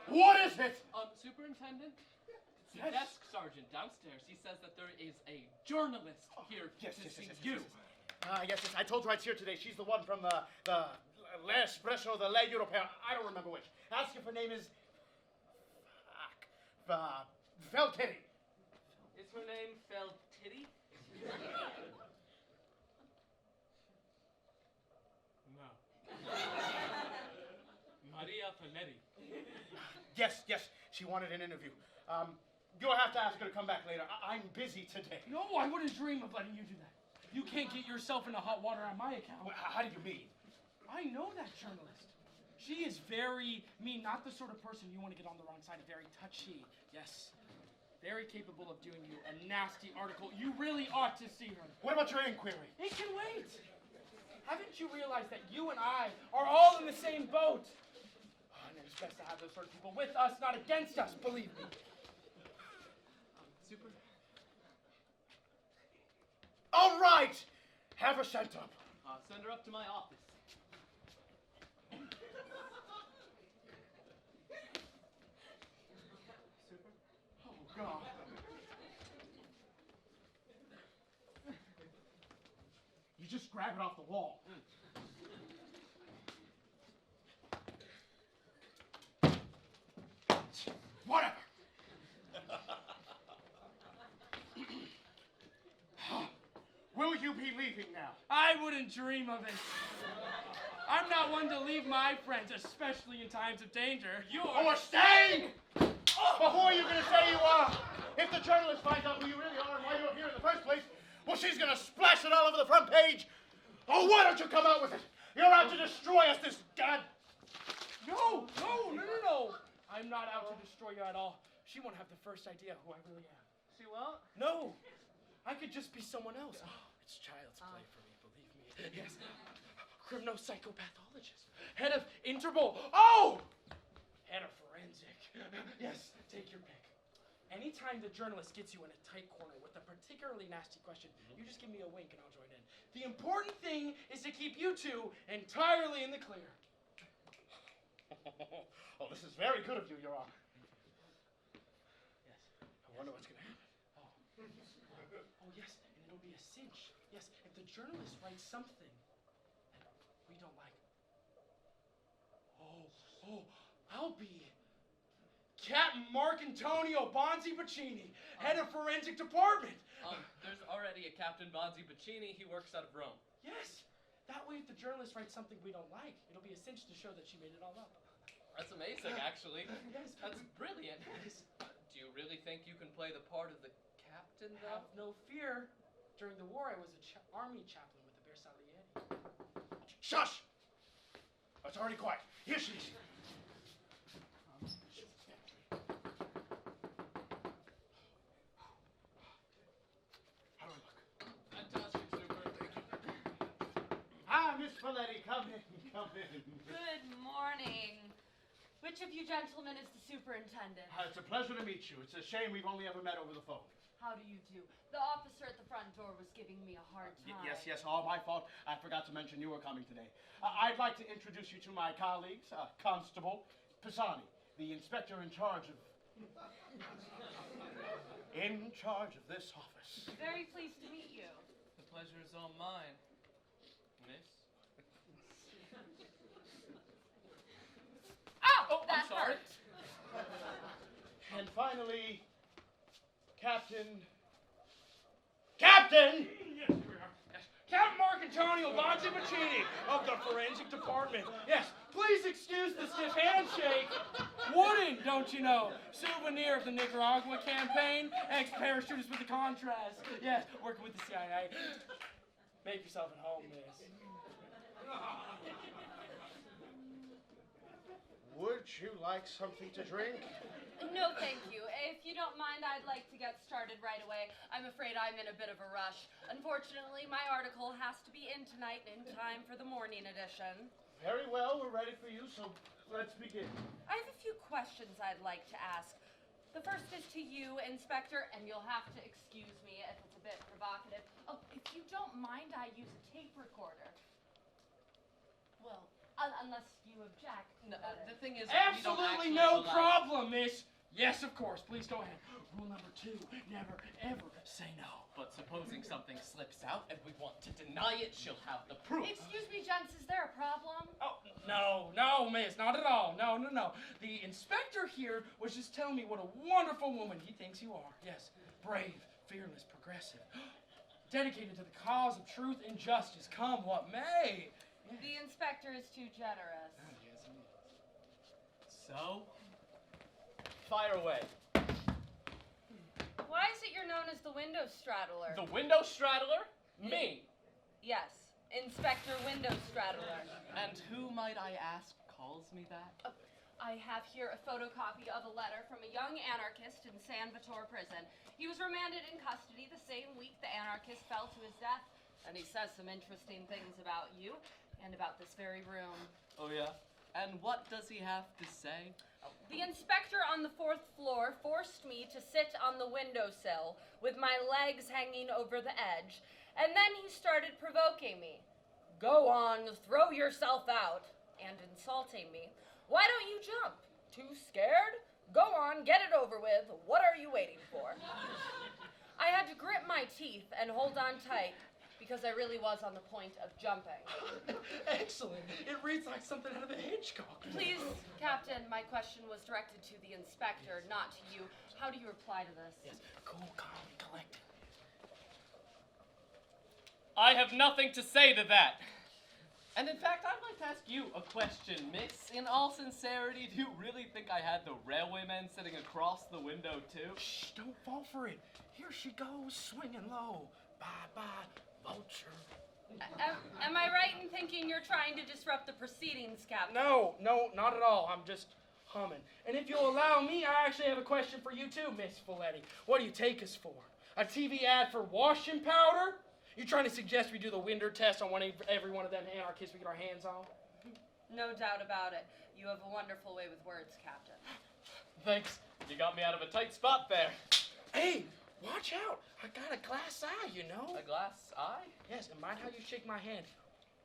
What is it? Superintendent, the Yes. desk sergeant downstairs, he says that there is a journalist here to see you. Yes, I told her I'd see her today. She's the one from the L'Espresso, the Le Européen. I don't remember which. Ask if her name is... Feltitty. Is her name Feltitty? No. Maria Panetti. Yes, she wanted an interview. You'll have to ask her to come back later. I'm busy today. No, I wouldn't dream of letting you do that. You can't get yourself into hot water on my account. How do you mean? I know that journalist. She is very mean, not the sort of person you want to get on the wrong side of. Very touchy. Yes. Very capable of doing you a nasty article. You really ought to see her. What about your inquiry? It can wait. Haven't you realized that you and I are all in the same boat? And it's best to have those sort of people with us, not against us, believe me. Super. All right! Have her sent up. Send her up to my office. Super. Oh, God. You just grab it off the wall. Whatever. Will you be leaving now? I wouldn't dream of it. I'm not one to leave my friends, especially in times of danger. Or staying? But who are you going to say you are? If the journalist finds out who you really are and why you're here in the first place, well, she's going to splash it all over the front page. Oh, why don't you come out with it? You're out to destroy us, this god... No. I'm not out to destroy you at all. She won't have the first idea who I really am. She won't? No. I could just be someone else. Oh, it's child's play for me, believe me. Yes. Criminopsychopathologist. Head of Interpol. Oh! Head of forensic. Yes, take your pick. Anytime the journalist gets you in a tight corner with a particularly nasty question, you just give me a wink and I'll join in. The important thing is to keep you two entirely in the clear. Oh, this is very good of you, Your Honor. Yes. I wonder what's going to happen. Oh, yes, and it'll be a cinch. Yes, if the journalist writes something that we don't like, Oh, I'll be Captain Marcantonio Bonzi Bacini, head of forensic department. There's already a Captain Bonzi Bacini. He works out of Rome. Yes. That way, if the journalist writes something we don't like, it'll be a cinch to show that she made it all up. That's amazing, actually. Yes, That's brilliant. Do you really think you can play the part of the captain, though? Have no fear. During the war, I was an army chaplain with the Bersaglieri. Shush! It's already quiet. Here she is. How do I look? Fantastic, super. Thank you. Ah, Miss Folletti, come in, come in. Good morning. Which of you gentlemen is the superintendent? It's a pleasure to meet you. It's a shame we've only ever met over the phone. How do you do? The officer at the front door was giving me a hard time. Yes, all my fault. I forgot to mention you were coming today. I'd like to introduce you to my colleagues, Constable Pisani, the inspector in charge of this office. Very pleased to meet you. The pleasure is all mine, miss. Oh, that I'm sorry. hurt. And finally, Captain! Yes, here we are. Yes. Captain Marcantonio Bonzi Bacini of the forensic department. Yes, please excuse the stiff handshake. Wooden, don't you know? Souvenir of the Nicaragua campaign. Ex-parachutist with the contrast. Yes, working with the CIA. Make yourself at home, miss. Would you like something to drink? No, thank you. If you don't mind, I'd like to get started right away. I'm afraid I'm in a bit of a rush. Unfortunately, my article has to be in tonight in time for the morning edition. Very well, we're ready for you, so let's begin. I have a few questions I'd like to ask. The first is to you, Inspector, and you'll have to excuse me if it's a bit provocative. Oh, if you don't mind, I use a tape recorder. Well, unless you object. No, the thing is, Absolutely no problem, miss. Yes, of course. Please go ahead. Rule number 2, never, ever say no. But supposing something slips out and we want to deny it, she'll have the proof. Excuse me, gents, is there a problem? Oh, no, miss, not at all. No. The inspector here was just telling me what a wonderful woman he thinks you are. Yes, brave, fearless, progressive, dedicated to the cause of truth and justice, come what may. Yes. The inspector is too generous. Oh, yes, he is. So, fire away. Why is it you're known as the window straddler? The window straddler? Me. Yes, Inspector Window Straddler. And who, might I ask, calls me that? I have here a photocopy of a letter from a young anarchist in San Vitor prison. He was remanded in custody the same week the anarchist fell to his death, and he says some interesting things about you and about this very room. Oh, yeah? And what does he have to say? The inspector on the 4th floor forced me to sit on the windowsill with my legs hanging over the edge, and then he started provoking me. Go on, throw yourself out, and insulting me. Why don't you jump? Too scared? Go on, get it over with. What are you waiting for? I had to grit my teeth and hold on tight, because I really was on the point of jumping. Excellent. It reads like something out of a Hitchcock. Please, Captain, my question was directed to the inspector, not to you. How do you reply to this? Yes, cool, calm, and collected. I have nothing to say to that. And in fact, I'd like to ask you a question, miss. In all sincerity, do you really think I had the railwaymen sitting across the window, too? Shh, don't fall for it. Here she goes, swinging low. Bye-bye, vulture. Am I right in thinking you're trying to disrupt the proceedings, Captain? No, not at all. I'm just humming. And if you'll allow me, I actually have a question for you too, Miss Folletti. What do you take us for? A TV ad for washing powder? You trying to suggest we do the Winder test on every one of them anarchists we get our hands on? No doubt about it. You have a wonderful way with words, Captain. Thanks. You got me out of a tight spot there. Hey, watch out. I got a glass eye, you know. A glass eye? Yes, and mind how you shake my hand.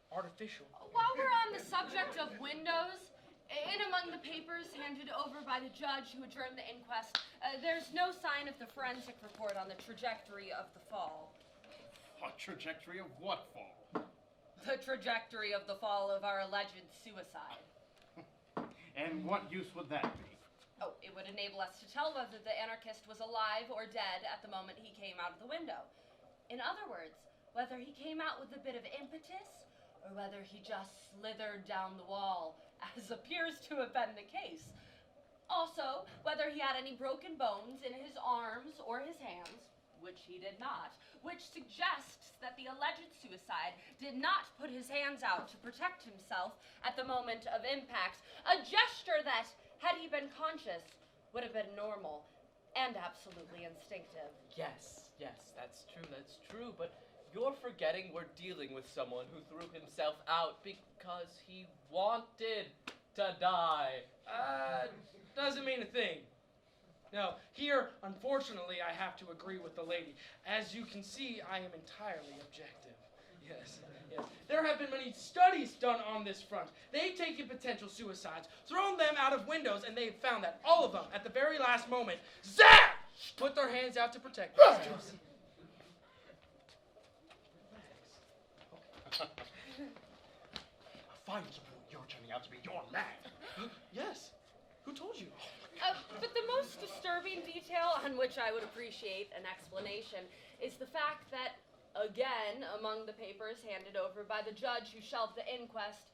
Artificial. While we're on the subject of windows, in among the papers handed over by the judge who adjourned the inquest, there's no sign of the forensic report on the trajectory of the fall. A trajectory of what fall? The trajectory of the fall of our alleged suicide. And what use would that be? Oh, it would enable us to tell whether the anarchist was alive or dead at the moment he came out of the window. In other words, whether he came out with a bit of impetus or whether he just slithered down the wall, as appears to have been the case. Also, whether he had any broken bones in his arms or his hands, which he did not, which suggests that the alleged suicide did not put his hands out to protect himself at the moment of impact, a gesture that, had he been conscious, would have been normal and absolutely instinctive. Yes, that's true, but you're forgetting we're dealing with someone who threw himself out because he wanted to die. Doesn't mean a thing. No, here, unfortunately, I have to agree with the lady. As you can see, I am entirely objective. Yes. There have been many studies done on this front. They've taken potential suicides, thrown them out of windows, and they've found that all of them, at the very last moment, zap, put their hands out to protect themselves. Finally, you're turning out to be your man. Yes. Who told you? But the most disturbing detail on which I would appreciate an explanation is the fact that, again, among the papers handed over by the judge who shelved the inquest,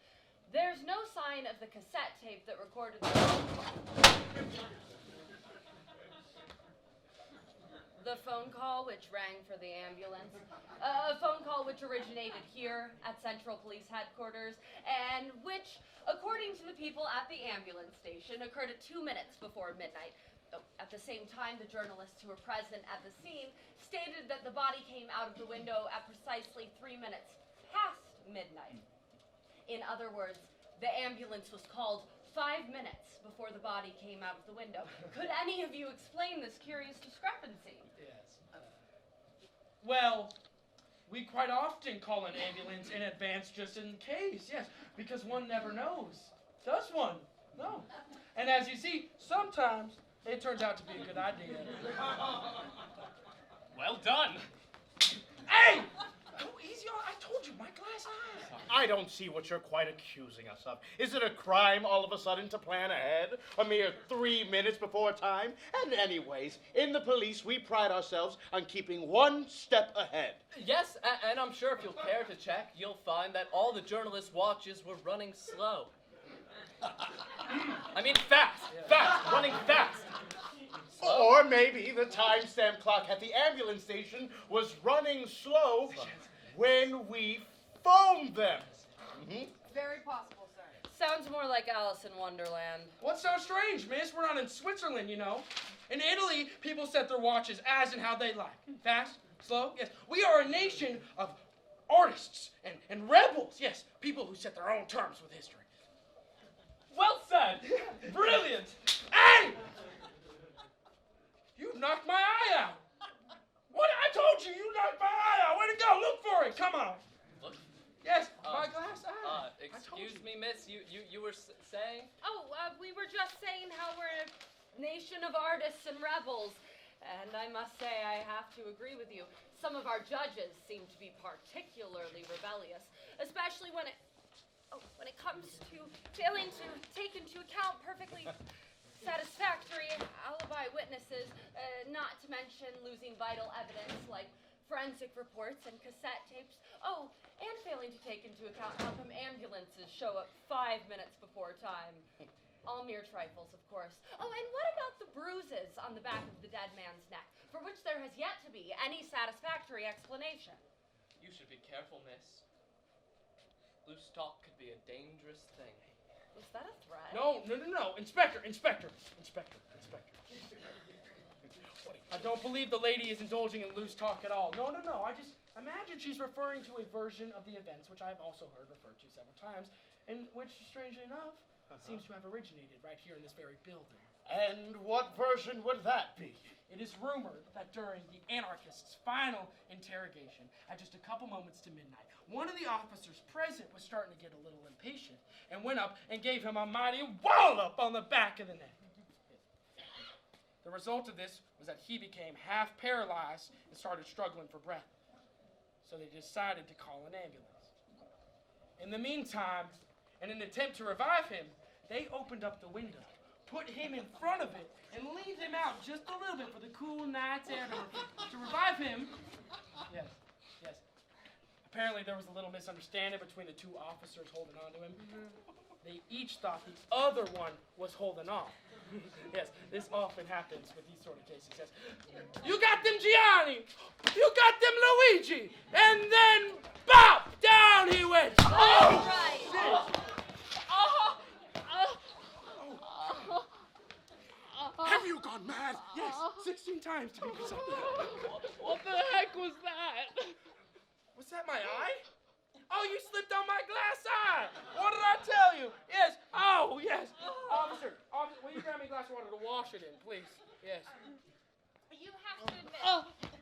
there's no sign of the cassette tape that recorded the phone call which rang for the ambulance, a phone call which originated here at Central Police Headquarters, and which, according to the people at the ambulance station, occurred at 2 minutes before midnight. At the same time, the journalists who were present at the scene stated that the body came out of the window at precisely 3 minutes past midnight. In other words, the ambulance was called 5 minutes before the body came out of the window. Could any of you explain this curious discrepancy? Yes. Well, we quite often call an ambulance in advance just in case, yes, because one never knows. Does one? No. And as you see, sometimes it turns out to be a good idea. Well done. Hey! Go easy on, I told you, my glass eye. I don't see what you're quite accusing us of. Is it a crime all of a sudden to plan ahead? A mere 3 minutes before time? And anyways, in the police, we pride ourselves on keeping one step ahead. Yes, and I'm sure if you'll care to check, you'll find that all the journalists' watches were running slow. I mean fast, running fast. Or maybe the timestamp clock at the ambulance station was running slow when we phoned them. Mm-hmm. Very possible, sir. Sounds more like Alice in Wonderland. What's so strange, miss? We're not in Switzerland, you know. In Italy, people set their watches as and how they like. Fast, slow, yes. We are a nation of artists and rebels, yes. People who set their own terms with history. Well said. Brilliant. Hey! You knocked my eye out. What? I told you, you knocked my eye out. Where'd it go? Look for it. Come on. Look. Yes, my glass eye. Excuse me, miss. You were saying? We were just saying how we're a nation of artists and rebels. And I must say, I have to agree with you. Some of our judges seem to be particularly rebellious, especially when it comes to failing to take into account perfectly satisfactory alibi witnesses, not to mention losing vital evidence like forensic reports and cassette tapes. Oh, and failing to take into account how come ambulances show up 5 minutes before time. All mere trifles, of course. Oh, and what about the bruises on the back of the dead man's neck, for which there has yet to be any satisfactory explanation? You should be careful, miss. Loose talk could be a dangerous thing. Was that a threat? No. Inspector. I don't believe the lady is indulging in loose talk at all. No. I just imagine she's referring to a version of the events which I've also heard referred to several times, and which, strangely enough, seems to have originated right here in this very building. And what version would that be? It is rumored that during the Anarchist's final interrogation, at just a couple moments to midnight, one of the officers present was starting to get a little impatient and went up and gave him a mighty wallop on the back of the neck. The result of this was that he became half paralyzed and started struggling for breath. So they decided to call an ambulance. In the meantime, in an attempt to revive him, They opened up the window, put him in front of it, and leaned him out just a little bit for the cool night's air to revive him. Yes, yes. Apparently there was a little misunderstanding between the two officers holding on to him. They each thought the other one was holding on. Yes, this often happens with these sort of cases. Yes. You got them Gianni! You got them Luigi! And then, bop! Down he went! Oh! Right. Have you gone mad? Yes, 16 times to be precise. What the heck was that? Was that my eye? Oh, you slipped on my glass eye! What did I tell you? Yes. Oh, yes. Officer, will you grab me a glass of water to wash it in, please? Yes. You have to admit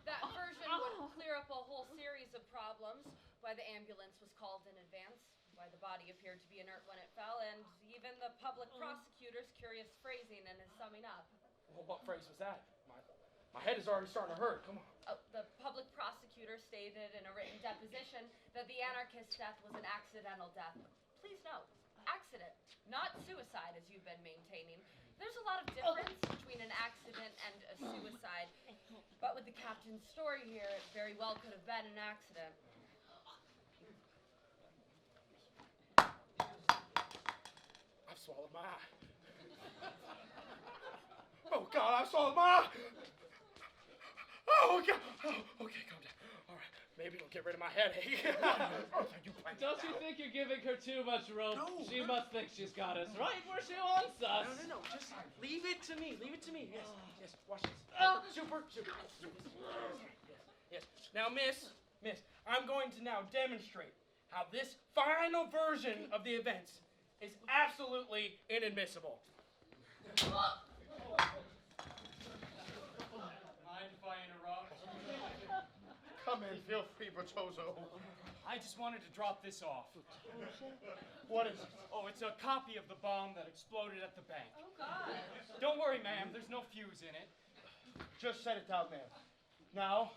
that version would clear up a whole series of problems. Why the ambulance was called in advance, why the body appeared to be inert when it fell, and even the public prosecutor's curious phrasing in his summing up. Well, what phrase was that? My head is already starting to hurt. Come on. The public prosecutor stated in a written deposition that the anarchist's death was an accidental death. Please note, accident, not suicide as you've been maintaining. There's a lot of difference between an accident and a suicide, but with the captain's story here, it very well could have been an accident. I've swallowed my eye. Oh, God, I've swallowed my eye. Oh, God. Oh, okay, calm down. All right, maybe it'll get rid of my headache. Don't you think you're giving her too much rope? No. She must think she's got us right where she wants us. No. Just leave it to me. Leave it to me. Yes, yes. Watch this. Super. Yes. Now, Miss, I'm going to now demonstrate how this final version of the events is absolutely inadmissible. Mind if I interrupt? Come in, feel free, Bertozzo. I just wanted to drop this off. What is it? Oh, it's a copy of the bomb that exploded at the bank. Oh, God. Don't worry, ma'am. There's no fuse in it. Just set it down there. Now,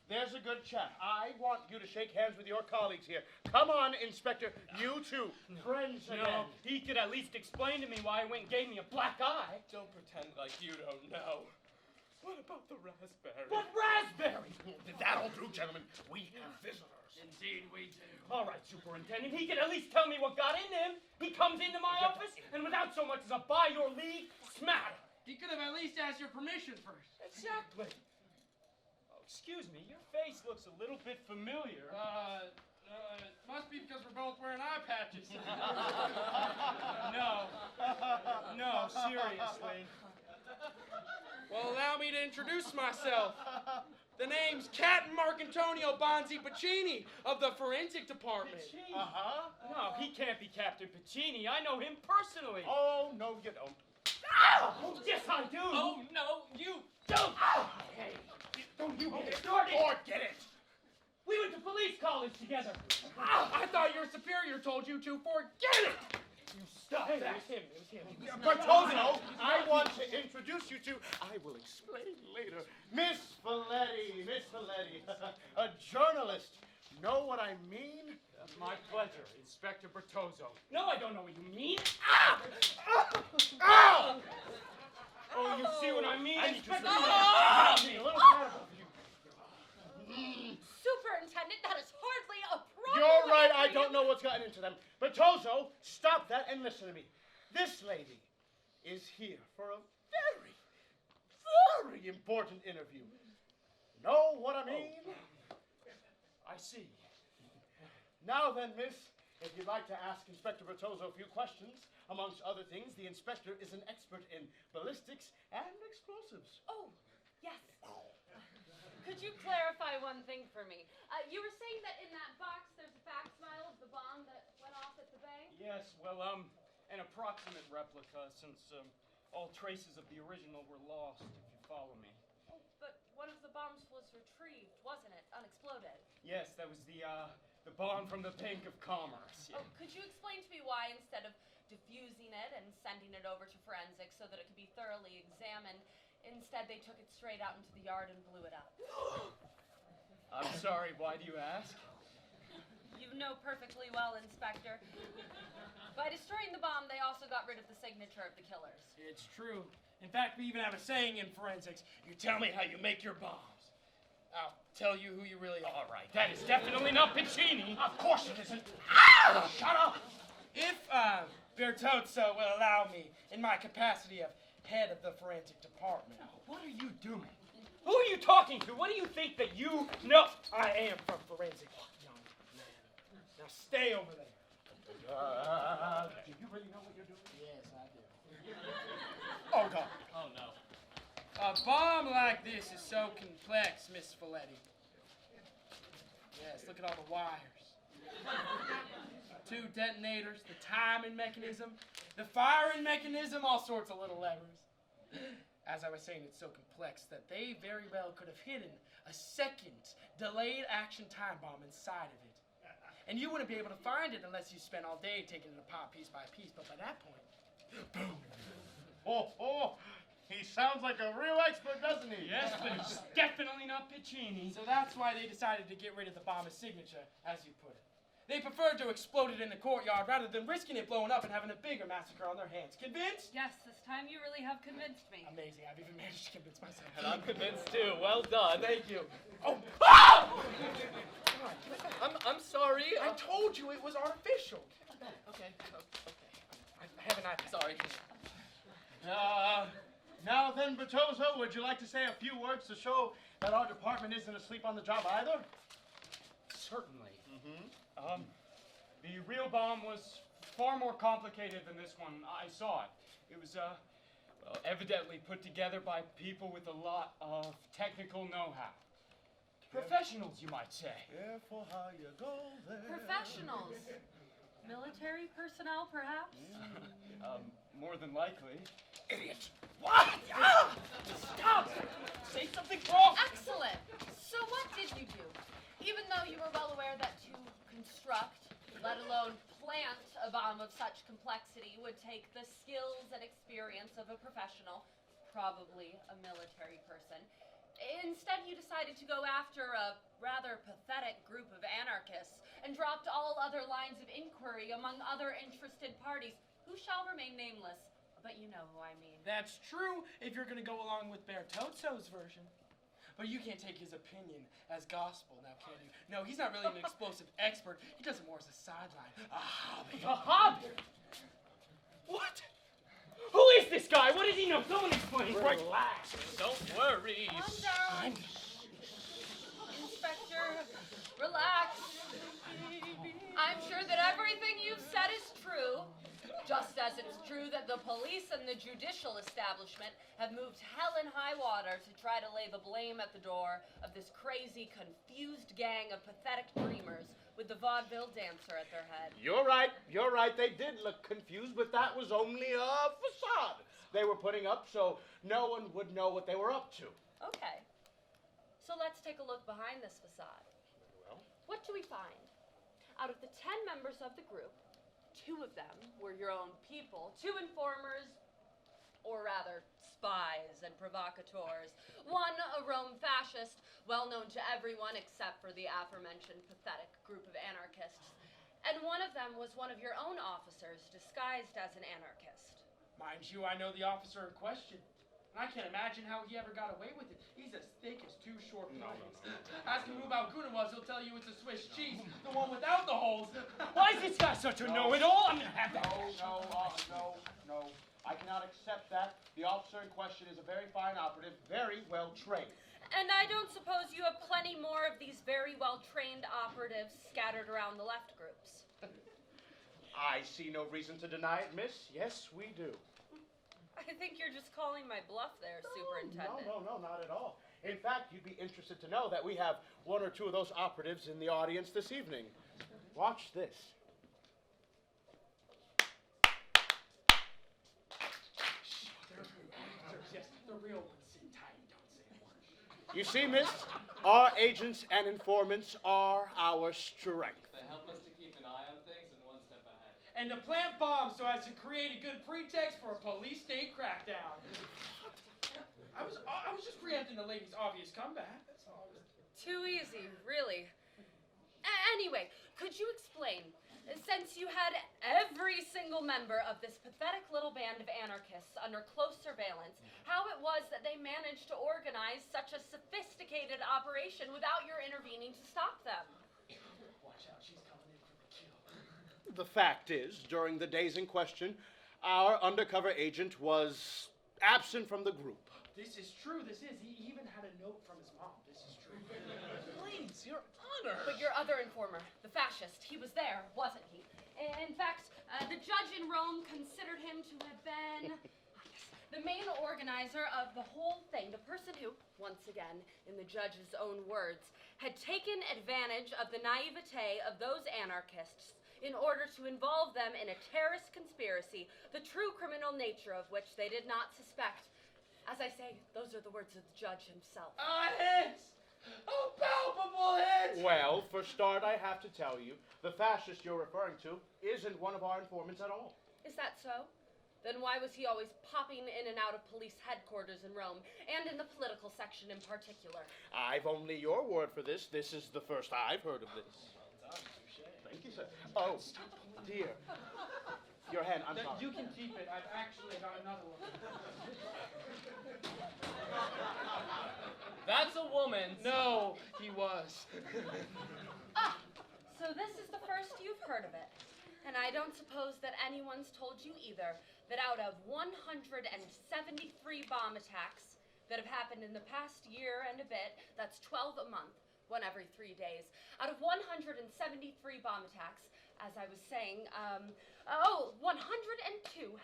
there's a good chat. I want you to shake hands with your colleagues here. Come on, Inspector. You too. Friends again. No, he could at least explain to me why he went and gave me a black eye. Don't pretend like you don't know. What about the raspberry? What raspberry? That'll do, gentlemen. We have visitors. Indeed we do. All right, Superintendent, he can at least tell me what got into him. He comes into my office, and without so much as a by your leave, smatter. He could have at least asked your permission first. Exactly. Oh, excuse me, your face looks a little bit familiar. It must be because we're both wearing eye patches. No, seriously. Well, allow me to introduce myself. The name's Captain Marcantonio Bonzi Pacini of the Forensic Department. Uh-huh. No, he can't be Captain Pacini. I know him personally. Oh, no, you don't. Oh, yes, I do. Oh, no, you don't. Hey, don't you get started. Forget it. We went to police college together. I thought your superior told you to forget it. You stop Hey, that. it was him. Bertozzo, I want to introduce you to, I will explain later, Miss Folletti, a journalist. Know what I mean? My pleasure, Inspector Bertozzo. No, I don't know what you mean. Ow! Oh, you see what I mean, I need to Inspector? see a little terrible for you. Superintendent, that is hardly a problem. You're right, I don't know what's gotten into them. Bertozzo, stop that and listen to me. This lady is here for a very, very important interview. Know what I mean? I see. Now then, miss, if you'd like to ask Inspector Bertozzo a few questions, amongst other things, the inspector is an expert in ballistics and explosives. Oh, yes. Could you clarify one thing for me? You were saying that in that box there's a facsimile of the bomb that went off at the bank? Yes, well, an approximate replica, since all traces of the original were lost, if you follow me. Oh, but one of the bombs was retrieved, wasn't it? Unexploded. Yes, that was the bomb from the Bank of Commerce. Yeah. Oh, could you explain to me why instead of diffusing it and sending it over to forensics so that it could be thoroughly examined, instead they took it straight out into the yard and blew it up? I'm sorry, why do you ask? You know perfectly well, Inspector. By destroying the bomb, they also got rid of the signature of the killers. It's true. In fact, we even have a saying in forensics. You tell me how you make your bombs. I'll tell you who you really are. All right, that is definitely not Piccini. Of course it isn't. Shut up! If Bertozzo will allow me, in my capacity of head of the forensic department. What are you doing? Who are you talking to? What do you think that you know? I am from forensic, young man. Now stay over there. Do you really know what you're doing? Yes, I do. Oh, God. Oh no. A bomb like this is so complex, Miss Folletti. Yes, look at all the wires. 2 detonators, the timing mechanism, the firing mechanism, all sorts of little levers. As I was saying, it's so complex that they very well could have hidden a second delayed action time bomb inside of it. And you wouldn't be able to find it unless you spent all day taking it apart piece by piece. But by that point, boom. Oh, he sounds like a real expert, doesn't he? Yes, but it's definitely not Piccini. So that's why they decided to get rid of the bomb's signature, as you put it. They preferred to explode it in the courtyard rather than risking it blowing up and having a bigger massacre on their hands. Convinced? Yes, this time you really have convinced me. Amazing. I've even managed to convince myself. And I'm convinced too. Well done. Thank you. Oh! I'm sorry. I told you it was artificial. Okay. I have an iPad. Sorry. Now then, Bertozzo, would you like to say a few words to show that our department isn't asleep on the job either? Certainly. The real bomb was far more complicated than this one. I saw it. It was, well, evidently put together by people with a lot of technical know-how. Professionals, you might say. Careful how you go there. Professionals. Military personnel, perhaps? More than likely. Idiot. What? Ah! Stop! Say something wrong. Excellent. So what did you do? Even though you were well aware that to construct, let alone plant a bomb of such complexity would take the skills and experience of a professional, probably a military person. Instead, you decided to go after a rather pathetic group of anarchists and dropped all other lines of inquiry among other interested parties who shall remain nameless, but you know who I mean. That's true if you're going to go along with Bertozzo's version. But you can't take his opinion as gospel now, can you? No, he's not really an explosive expert. He does it more as a sideline. A hobby. A hobby? What? Who is this guy? What does he know? Someone explain. Relax. Don't worry. Calm down. Inspector, relax. I'm sure that everything you've said is true. Just as it's true that the police and the judicial establishment have moved hell and high water to try to lay the blame at the door of this crazy, confused gang of pathetic dreamers with the vaudeville dancer at their head. You're right. They did look confused, but that was only a facade they were putting up so no one would know what they were up to. Okay. So let's take a look behind this facade. Well? What do we find? Out of the 10 members of the group, 2 of them were your own people, 2 informers, or rather, spies and provocateurs. 1, a Rome fascist, well known to everyone except for the aforementioned pathetic group of anarchists. And 1 of them was one of your own officers, disguised as an anarchist. Mind you, I know the officer in question. And I can't imagine how he ever got away with it. He's as thick as 2 short planks. Ask him who Balguna was, he'll tell you it's a Swiss cheese, the one without the holes. Why is this guy such a know-it-all? I'm gonna have that. No. I cannot accept that. The officer in question is a very fine operative, very well trained. And I don't suppose you have plenty more of these very well-trained operatives scattered around the left groups. I see no reason to deny it, miss. Yes, we do. I think you're just calling my bluff there, Superintendent. No, not at all. In fact, you'd be interested to know that we have 1 or 2 of those operatives in the audience this evening. Watch this. Yes, the real ones sit tight, don't say a word. You see, miss, our agents and informants are our strength. They help us to keep an eye on things and 1 step ahead. And to plant bombs so as to create a good pretext for a police state crackdown. I was just preempting the lady's obvious comeback. That's all. Too easy, really. Anyway, could you explain, since you had every single member of this pathetic little band of anarchists under close surveillance, how it was that they managed to organize such a sophisticated operation without your intervening to stop them? Watch out, she's coming in for the kill. The fact is, during the days in question, our undercover agent was absent from the group. This is true, this is. He even had a note from his mom. This is true. Please, Your Honor. But your other informer, the fascist, he was there, wasn't he? In fact, the judge in Rome considered him to have been the main organizer of the whole thing, the person who, once again, in the judge's own words, had taken advantage of the naivete of those anarchists in order to involve them in a terrorist conspiracy, the true criminal nature of which they did not suspect. As I say, those are the words of the judge himself. Hits! A palpable hit! Well, for start, I have to tell you, the fascist you're referring to isn't one of our informants at all. Is that so? Then why was he always popping in and out of police headquarters in Rome, and in the political section in particular? I've only your word for this. This is the first I've heard of this. Thank you, sir. Oh, dear. Your hand, I'm sorry. You can keep it. I've actually got another one. That's a woman's. No, he was. So this is the first you've heard of it. And I don't suppose that anyone's told you either that out of 173 bomb attacks that have happened in the past year and a bit, that's 12 a month, one every 3 days. Out of 173 bomb attacks, as I was saying, 102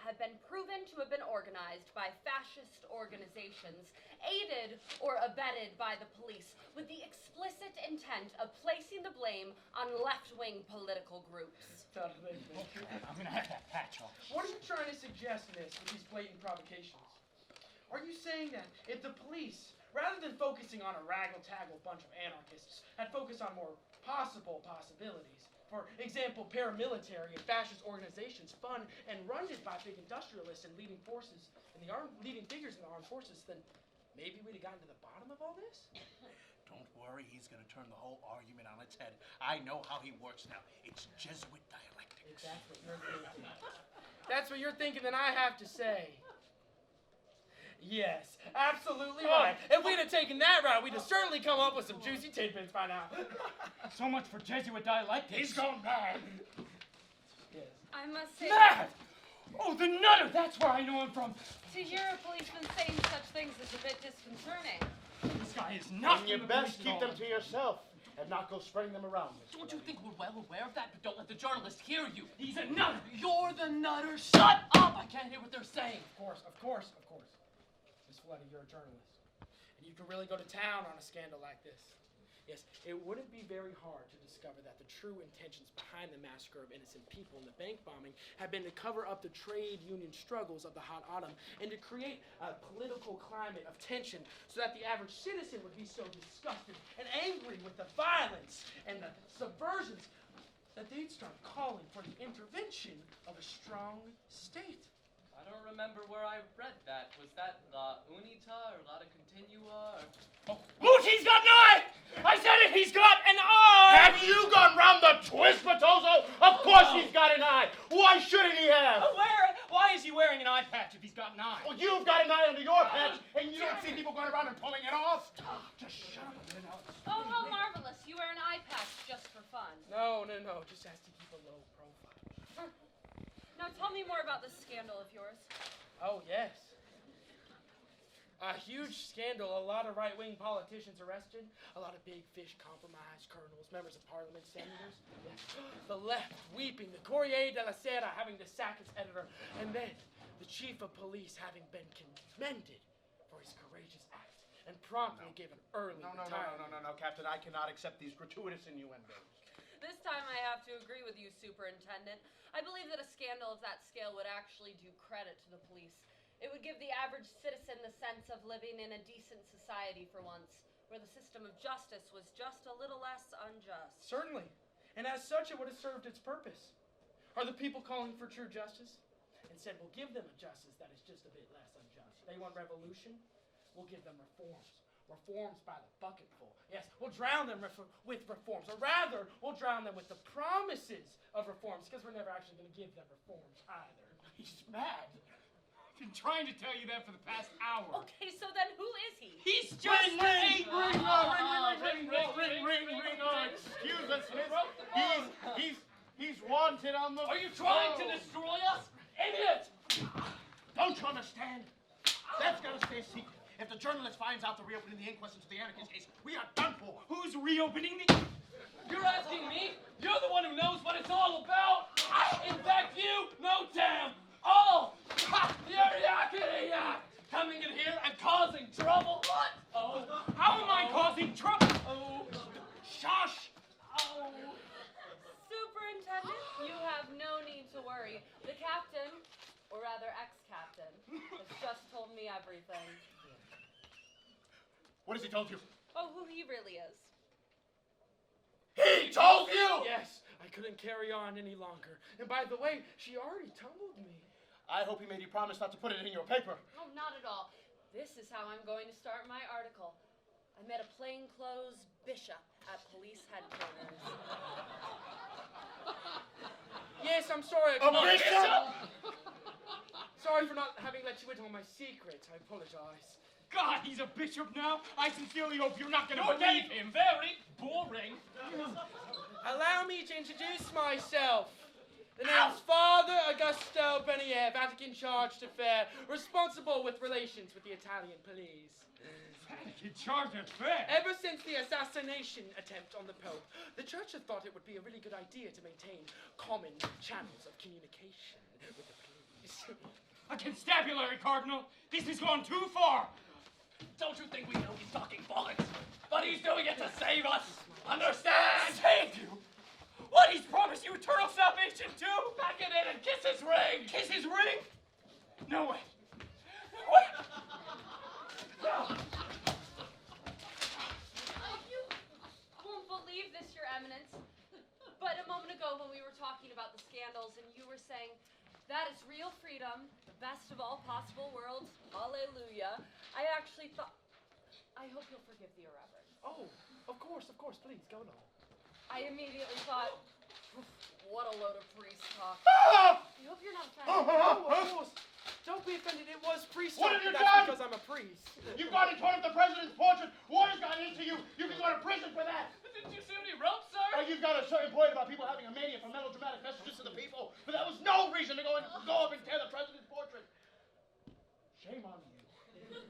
have been proven to have been organized by fascist organizations, aided or abetted by the police, with the explicit intent of placing the blame on left-wing political groups. I'm gonna have that patch off. What are you trying to suggest, miss, with these blatant provocations? Are you saying that if the police, rather than focusing on a raggle-taggle bunch of anarchists, had focused on more possible possibilities, for example, paramilitary and fascist organizations funded and run by big industrialists and leading forces and leading figures in the armed forces, then maybe we'd have gotten to the bottom of all this? Don't worry, he's going to turn the whole argument on its head. I know how he works now. It's Jesuit dialectics. If that's what you're thinking. That's what you're thinking, then I have to say, yes, absolutely right. If we'd have taken that route, we'd have certainly come up with some juicy tidbits by now. So much for Jesuit dialectics. He's gone mad. Yes. I must say, Mad! Oh, the nutter! That's where I know him from. to hear a policeman saying such things is a bit disconcerting. This guy is not. And you best keep them to yourself and not go spreading them around. Don't you think we're well aware of that? But don't let the journalist hear you. He's a nutter. You're the nutter. Shut up! I can't hear what they're saying. Of course. Miss Floody, you're a journalist. And you can really go to town on a scandal like this. Yes, it wouldn't be very hard to discover that the true intentions behind the massacre of innocent people and the bank bombing have been to cover up the trade union struggles of the hot autumn and to create a political climate of tension so that the average citizen would be so disgusted and angry with the violence and the subversions that they'd start calling for the intervention of a strong state. I don't remember where I read that. Was that La Unita or La Continua? Look, he's got an eye! I said it, he's got an eye! Have you gone round the twist, Matozo? Of course he's got an eye. Why shouldn't he have? Why is he wearing an eye patch if he's got an eye? Well, you've got an eye under your patch, and you don't see people going around and pulling it off. Just shut up a minute. Oh, how marvelous. You wear an eye patch just for fun. No, just has to keep a low profile. Now tell me more about this scandal of yours. Oh, yes. A huge scandal, a lot of right-wing politicians arrested, a lot of big fish compromised, colonels, members of parliament, senators. Yes. The left weeping, the Corriere della Sera having to sack its editor, and then the chief of police having been commended for his courageous act and promptly given early retirement. No, Captain. I cannot accept these gratuitous innuendos. This time I have to agree with you, Superintendent. I believe that a scandal of that scale would actually do credit to the police. It would give the average citizen the sense of living in a decent society for once, where the system of justice was just a little less unjust. Certainly. And as such, it would have served its purpose. Are the people calling for true justice? Instead, we'll give them a justice that is just a bit less unjust. They want revolution? We'll give them reforms. reforms by the bucketful. Yes, we'll drown them with reforms, or rather, we'll drown them with the promises of reforms, because we're never actually going to give them reforms either. He's mad. I've been trying to tell you that for the past hour. Okay, so then who is he? He's just Ring on. Excuse us, miss. He's wanted on the Are you trying to destroy us? Idiot! Don't you understand? That's gotta stay a secret. If the journalist finds out the reopening the inquest into the Anarchist case, we are done for. Who's reopening the... You're asking me? You're the one who knows what it's all about. In fact, you know damn all. You're coming in here and causing trouble. What? Oh. How am I causing trouble? Oh. Shush! Oh. Superintendent, you have no need to worry. The captain, or rather ex-captain, has just told me everything. What has he told you? Oh, who he really is. He told you! Yes, I couldn't carry on any longer. And by the way, she already tumbled me. I hope he made you promise not to put it in your paper. Oh, not at all. This is how I'm going to start my article. I met a plainclothes bishop at police headquarters. Yes, I'm sorry. A bishop? Sorry for not having let you in on my secret. I apologize. God, he's a bishop now? I sincerely hope you're not going to You're believe getting him. very boring. Allow me to introduce myself. The name's Father Augusto Benier, Vatican Charge d'Affaires, responsible with relations with the Italian police. In charge of fair. Ever since the assassination attempt on the Pope, the Church had thought it would be a really good idea to maintain common channels of communication with the police. A constabulary, Cardinal. This has gone too far. Don't you think we know he's talking bollocks? But he's doing it to save us. Understand? Save you? What, he's promised you eternal salvation too? Pack it in and kiss his ring. Kiss his ring? No way. You won't believe this, Your Eminence. But a moment ago when we were talking about the scandals and you were saying, that is real freedom, the best of all possible worlds, hallelujah, I actually thought, I hope you'll forgive the irreverence. Oh, of course, please, go on. I immediately thought, what a load of priest talk. Ah! I hope you're not Oh, offended. of course. Don't be offended, it was priest What talk, have you that's done? because I'm a priest. You've gone and torn up the president's portrait. What has gotten into you? You can go to prison for that. Didn't you see what he wrote, sir? You've got a certain point about people having a mania for melodramatic messages to the people, but that was no reason to go up and tear the president's portrait. Shame on you.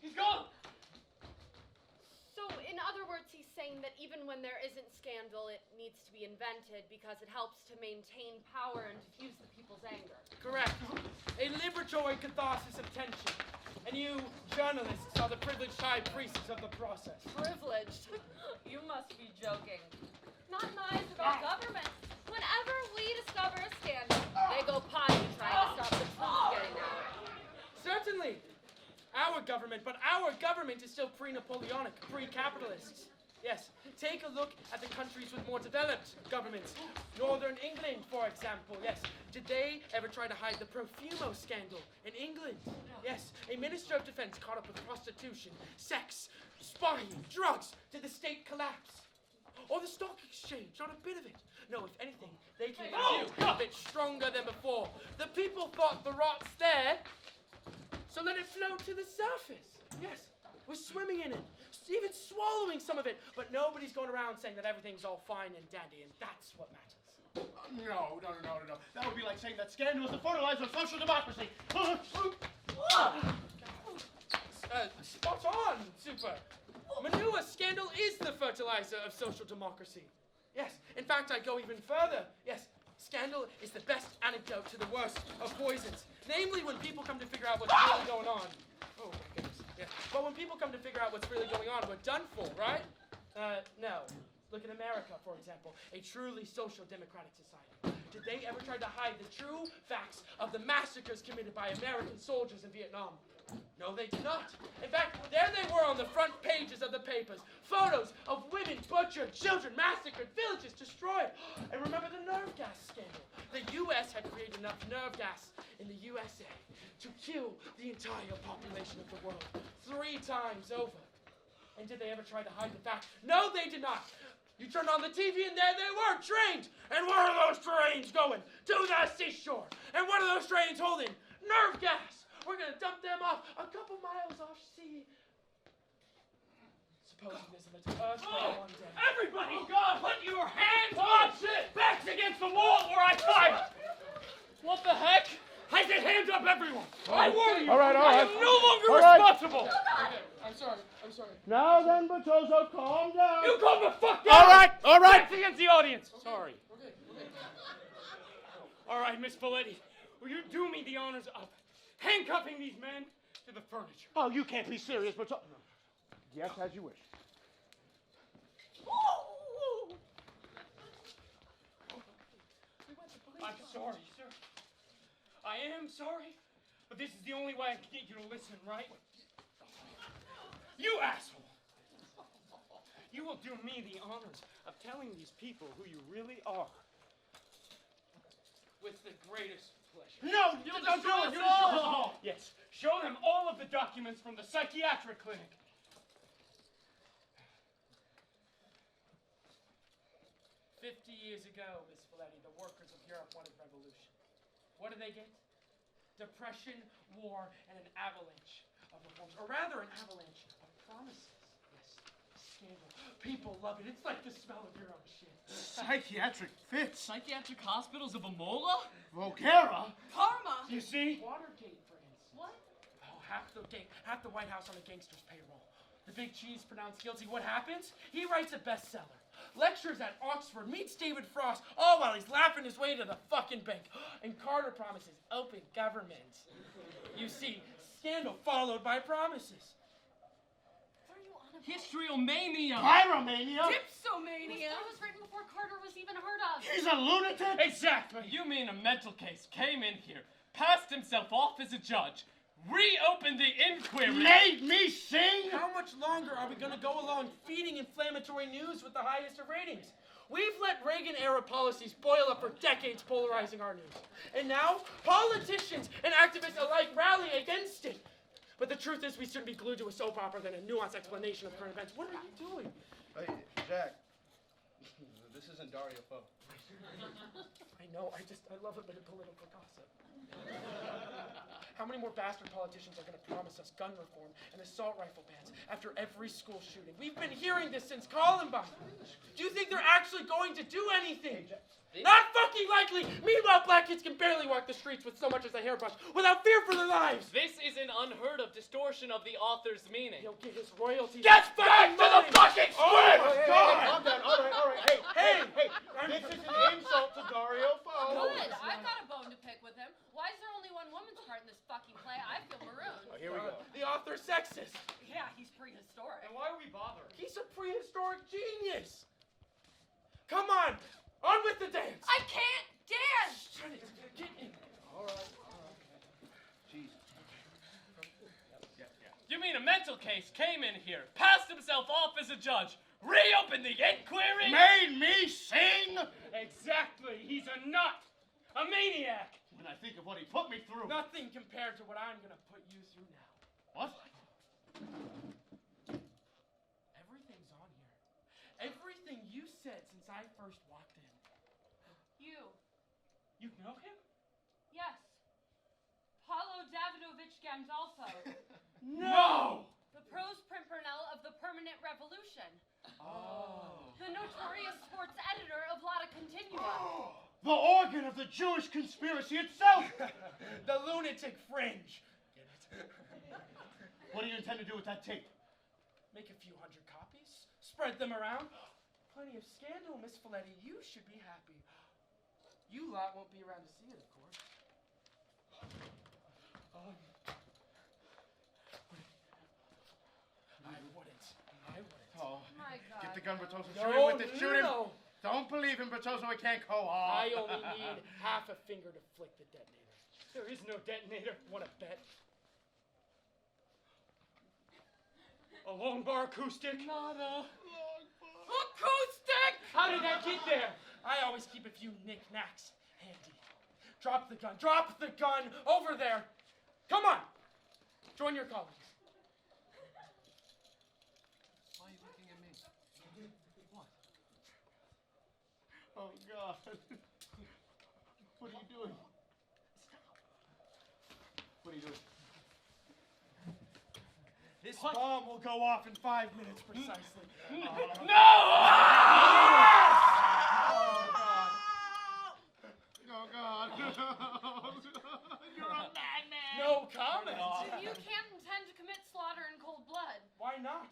He's gone. So, in other words, he's saying that even when there isn't scandal, it needs to be invented because it helps to maintain power and diffuse the people's anger. Correct. A liberatory catharsis of tension. And you, journalists, are the privileged high priests of the process. Privileged? You must be joking. Not nice about government. Whenever we discover a scandal, they go potty trying to stop the truth getting out. Certainly. Our government is still pre-Napoleonic, pre-capitalist. Yes, take a look at the countries with more developed governments. Northern England, for example, yes. Did they ever try to hide the Profumo scandal in England? Yes, a minister of defense caught up with prostitution, sex, spying, drugs. Did the state collapse? Or the stock exchange? Not a bit of it. No, if anything, they came a bit stronger than before. The people thought the rot's there, so let it float to the surface. Yes, we're swimming in it, even swallowing some of it, but nobody's going around saying that everything's all fine and dandy, and that's what matters. No. That would be like saying that scandal is the fertilizer of social democracy. Spot on, Super. Manure scandal is the fertilizer of social democracy. Yes, in fact, I go even further. Yes, scandal is the best antidote to the worst of poisons. Namely, when people come to figure out what's really going on. Oh, my goodness. Yeah. But when people come to figure out what's really going on, we're done for, right? No. Look at America, for example, a truly social democratic society. Did they ever try to hide the true facts of the massacres committed by American soldiers in Vietnam? No, they did not. In fact, there they were on the front pages of the papers. Photos of women butchered, children massacred, villages destroyed. And remember the nerve gas scandal. The U.S. had created enough nerve gas in the USA to kill the entire population of the world 3 times over. And did they ever try to hide the fact? No, they did not. You turned on the TV and there they were, trains. And where are those trains going? To the seashore. And what are those trains holding? Nerve gas. We're going to dump them off a couple miles offsea. Supposing this is a earthquake one day. Everybody, put your hands backs against the wall or I fire! What the heck? I said hands up, everyone! I warn you! All right. I am no longer responsible! Okay, I'm sorry. Now then, Bertozzo, calm down. You calm the fuck down! All right. Backs against the audience! Sorry. Okay. All right, Miss Folletti, will you do me the honors of handcuffing these men to the furniture? Oh, you can't be serious, Bertozzo. Yes, as you wish. I'm sorry, sir. I am sorry, but this is the only way I can get you to listen, right? You asshole! You will do me the honors of telling these people who you really are. With the greatest pleasure. No, you don't do it. You don't do it. Yes, show them all of the documents from the psychiatric clinic. Years ago, Miss Folletti, the workers of Europe wanted revolution. What did they get? Depression, war, and an avalanche of reforms. Or rather, an avalanche of promises. Yes, scandal. People love it. It's like the smell of your own shit. Psychiatric fits. Psychiatric hospitals of Imola? Voghera? Parma. You see? Watergate, for instance. What? Oh, half the White House on a gangster's payroll. The big cheese pronounced guilty. What happens? He writes a bestseller. Lectures at Oxford, meets David Frost, all while he's laughing his way to the fucking bank. And Carter promises open government. You see, scandal followed by promises. What are you on about? Histriomania! Pyromania? Dipsomania. That was written before Carter was even heard of. He's a lunatic? Exactly. You mean a mental case came in here, passed himself off as a judge, reopened the inquiry. Made me sing? How much longer are we going to go along feeding inflammatory news with the highest of ratings? We've let Reagan-era policies boil up for decades, polarizing our news. And now, politicians and activists alike rally against it. But the truth is, we shouldn't be glued to a soap opera than a nuanced explanation of current events. What are you doing? Hey, Jack. This isn't Dario Fo. I know, I love a bit of political gossip. How many more bastard politicians are going to promise us gun reform and assault rifle bans after every school shooting? We've been hearing this since Columbine. Do you think they're actually going to do anything? Not fucking likely! Meanwhile, black kids can barely walk the streets with so much as a hairbrush without fear for their lives! This is an unheard of distortion of the author's meaning. He'll get his royalties. Get back to the fucking Oh script! my God! Calm down. All right. Hey! This is an insult to Dario Fo. Good. I've got a bone to pick with him. Why is there only one woman's part in this fucking play? I feel marooned. Oh, here we go. The author's sexist. Yeah, he's prehistoric. And why are we bothering? He's a prehistoric genius. Come on with the dance. I can't dance! Get in. All right. Jesus. You mean a mental case came in here, passed himself off as a judge, reopened the inquiry? Made me sing? Exactly. He's a nut. A maniac. When I think of what he put me through. Nothing compared to what I'm gonna put you through now. What? Everything's on here. Everything you said since I first walked in. You know him? Yes. Paulo Davidovich Gandolfo. No! The prose pimpernel of the Permanent Revolution. Oh. The notorious sports editor of Lotta Continua. The organ of the Jewish conspiracy itself! The lunatic fringe. Get it? What do you intend to do with that tape? Make a few hundred copies. Spread them around. Plenty of scandal, Miss Folletti. You should be happy. You lot won't be around to see it, of course. I wouldn't. Oh. My God. Get the gun, Bertozzo. Shoot No, him with it. Shoot him. no. Don't believe him, Bertozzo. It can't go off. I only need half a finger to flick the detonator. There is no detonator. Want to bet? A long bar acoustic? Nada. Acoustic! How did that get there? I always keep a few knickknacks handy. Drop the gun. Drop the gun over there. Come on. Join your colleagues. Why are you looking at me? What? Oh, God. What are you doing? What are you doing? This bomb will go off in 5 minutes precisely. No! Oh, God. You're a madman. No comment. You can't intend to commit slaughter in cold blood. Why not?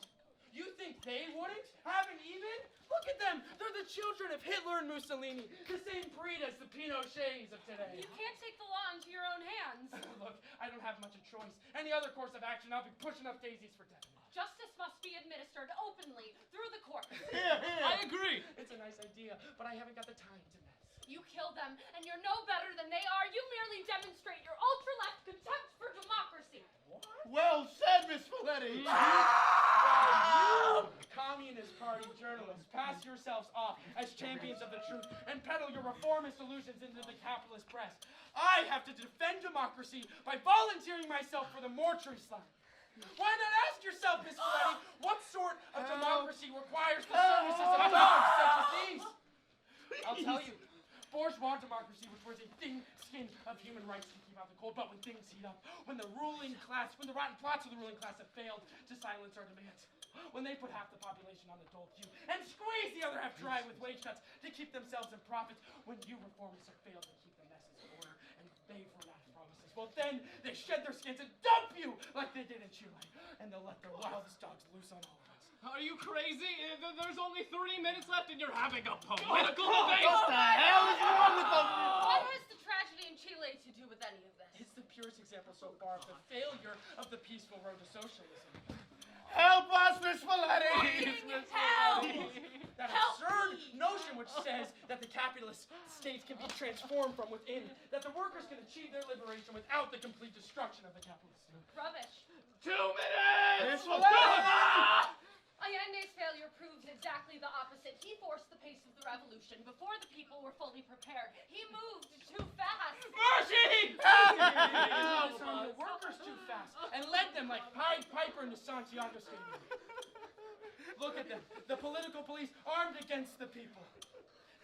You think they wouldn't? Haven't even? Look at them. They're the children of Hitler and Mussolini. The same breed as the Pinochets of today. You can't take the law into your own hands. Look, I don't have much of a choice. Any other course of action, I'll be pushing up daisies for death. Justice must be administered openly through the court. I agree. It's a nice idea, but I haven't got the time to mess. You kill them, and you're no better than they are. You merely demonstrate your ultra-left contempt for democracy. Well said, Miss Folletti. You, Communist Party journalists, pass yourselves off as champions of the truth and peddle your reformist illusions into the capitalist press. I have to defend democracy by volunteering myself for the mortuary slide. Why not ask yourself, Miss Folletti, what sort of democracy requires the services of dogs such as these? I'll tell you. Bourgeois democracy refers a thin skin of human rights to keep out the cold, but when things heat up, when the rotten plots of the ruling class have failed to silence our demands, when they put half the population on the dole queue and squeeze the other half dry with wage cuts to keep themselves in profits, when you reformists have failed to keep the messes in order and they've run out of promises, well then they shed their skins and dump you like they did in Chile, and they'll let their wildest dogs loose on all of us. Are you crazy? There's only 3 minutes left and you're having a political debate! What the hell is wrong with us? What has the tragedy in Chile to do with any of this? It's the purest example so far of the failure of the peaceful road to socialism. Help us, Miss Folletti! Help! That absurd notion which says that the capitalist state can be transformed from within, that the workers can achieve their liberation without the complete destruction of the capitalist state. Rubbish. 2 minutes! Miss Folletti! Allende's failure proves exactly the opposite. He forced the pace of the revolution before the people were fully prepared. He moved too fast. Mercy! He disarmed the workers too fast and led them like Pied Piper into Santiago Stadium. Look at them, the political police armed against the people.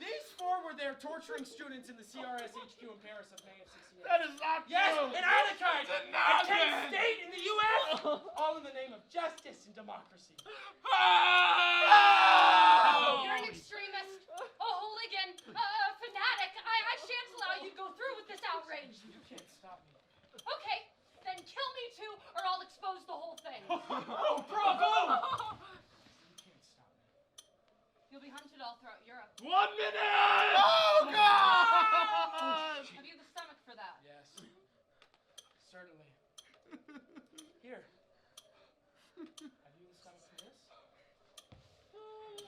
These four were there torturing students in the CRS HQ in Paris of May of '68. That is not Yes, true! in Anarchist, a 10th state in the U.S., all in the name of justice and democracy. You're an extremist, a hooligan, a fanatic. I shan't allow you to go through with this outrage. You can't stop me. Okay, then kill me too, or I'll expose the whole thing. Oh, bravo! You can't stop me. You'll be hunted all throughout Europe. 1 minute! Oh, God! Have you the stomach for that? Yes, certainly. Here. Have you the stomach for this?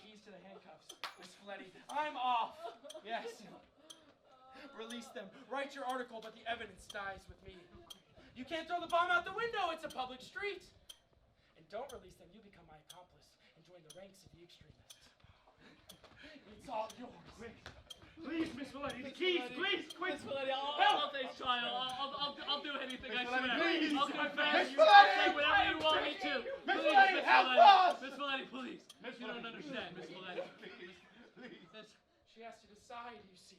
Keys to the handcuffs. Miss Folletti, I'm off. Yes. Release them. Write your article, but the evidence dies with me. You can't throw the bomb out the window. It's a public street. And don't release them. You become my accomplice and join the ranks of the extremists. It's all yours. Please, Miss Folletti, the keys, please, quick. Miss Folletti, I'll face trial. I'll do anything, I swear. Please. I'll confess. Miss I'll Folletti! say whatever you want me to. Miss Please, Folletti, Miss help Folletti. us! Miss Folletti, please. You don't understand, Miss Folletti. Please. She has to decide, you see.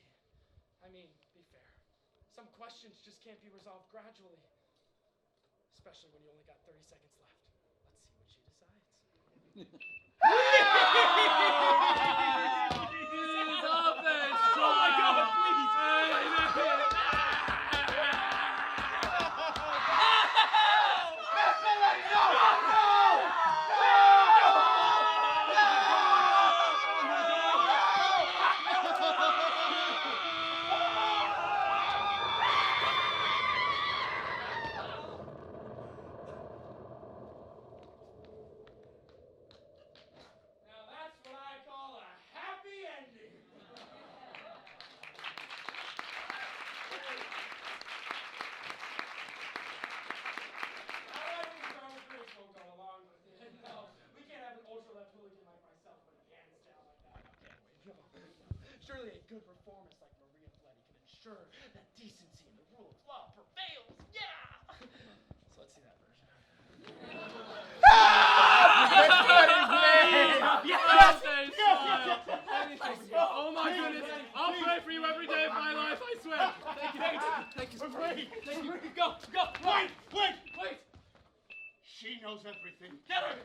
I mean, be fair. Some questions just can't be resolved gradually. Especially when you only got 30 seconds left. Let's see what she decides. Oh my God, please! sure that decency and the rule of law prevails. Yeah! So let's see that version. Oh my goodness! I'll pray for you every day of my life, I swear! Thank you. Thank you. Thank you. Go! Wait! She knows everything. Get her!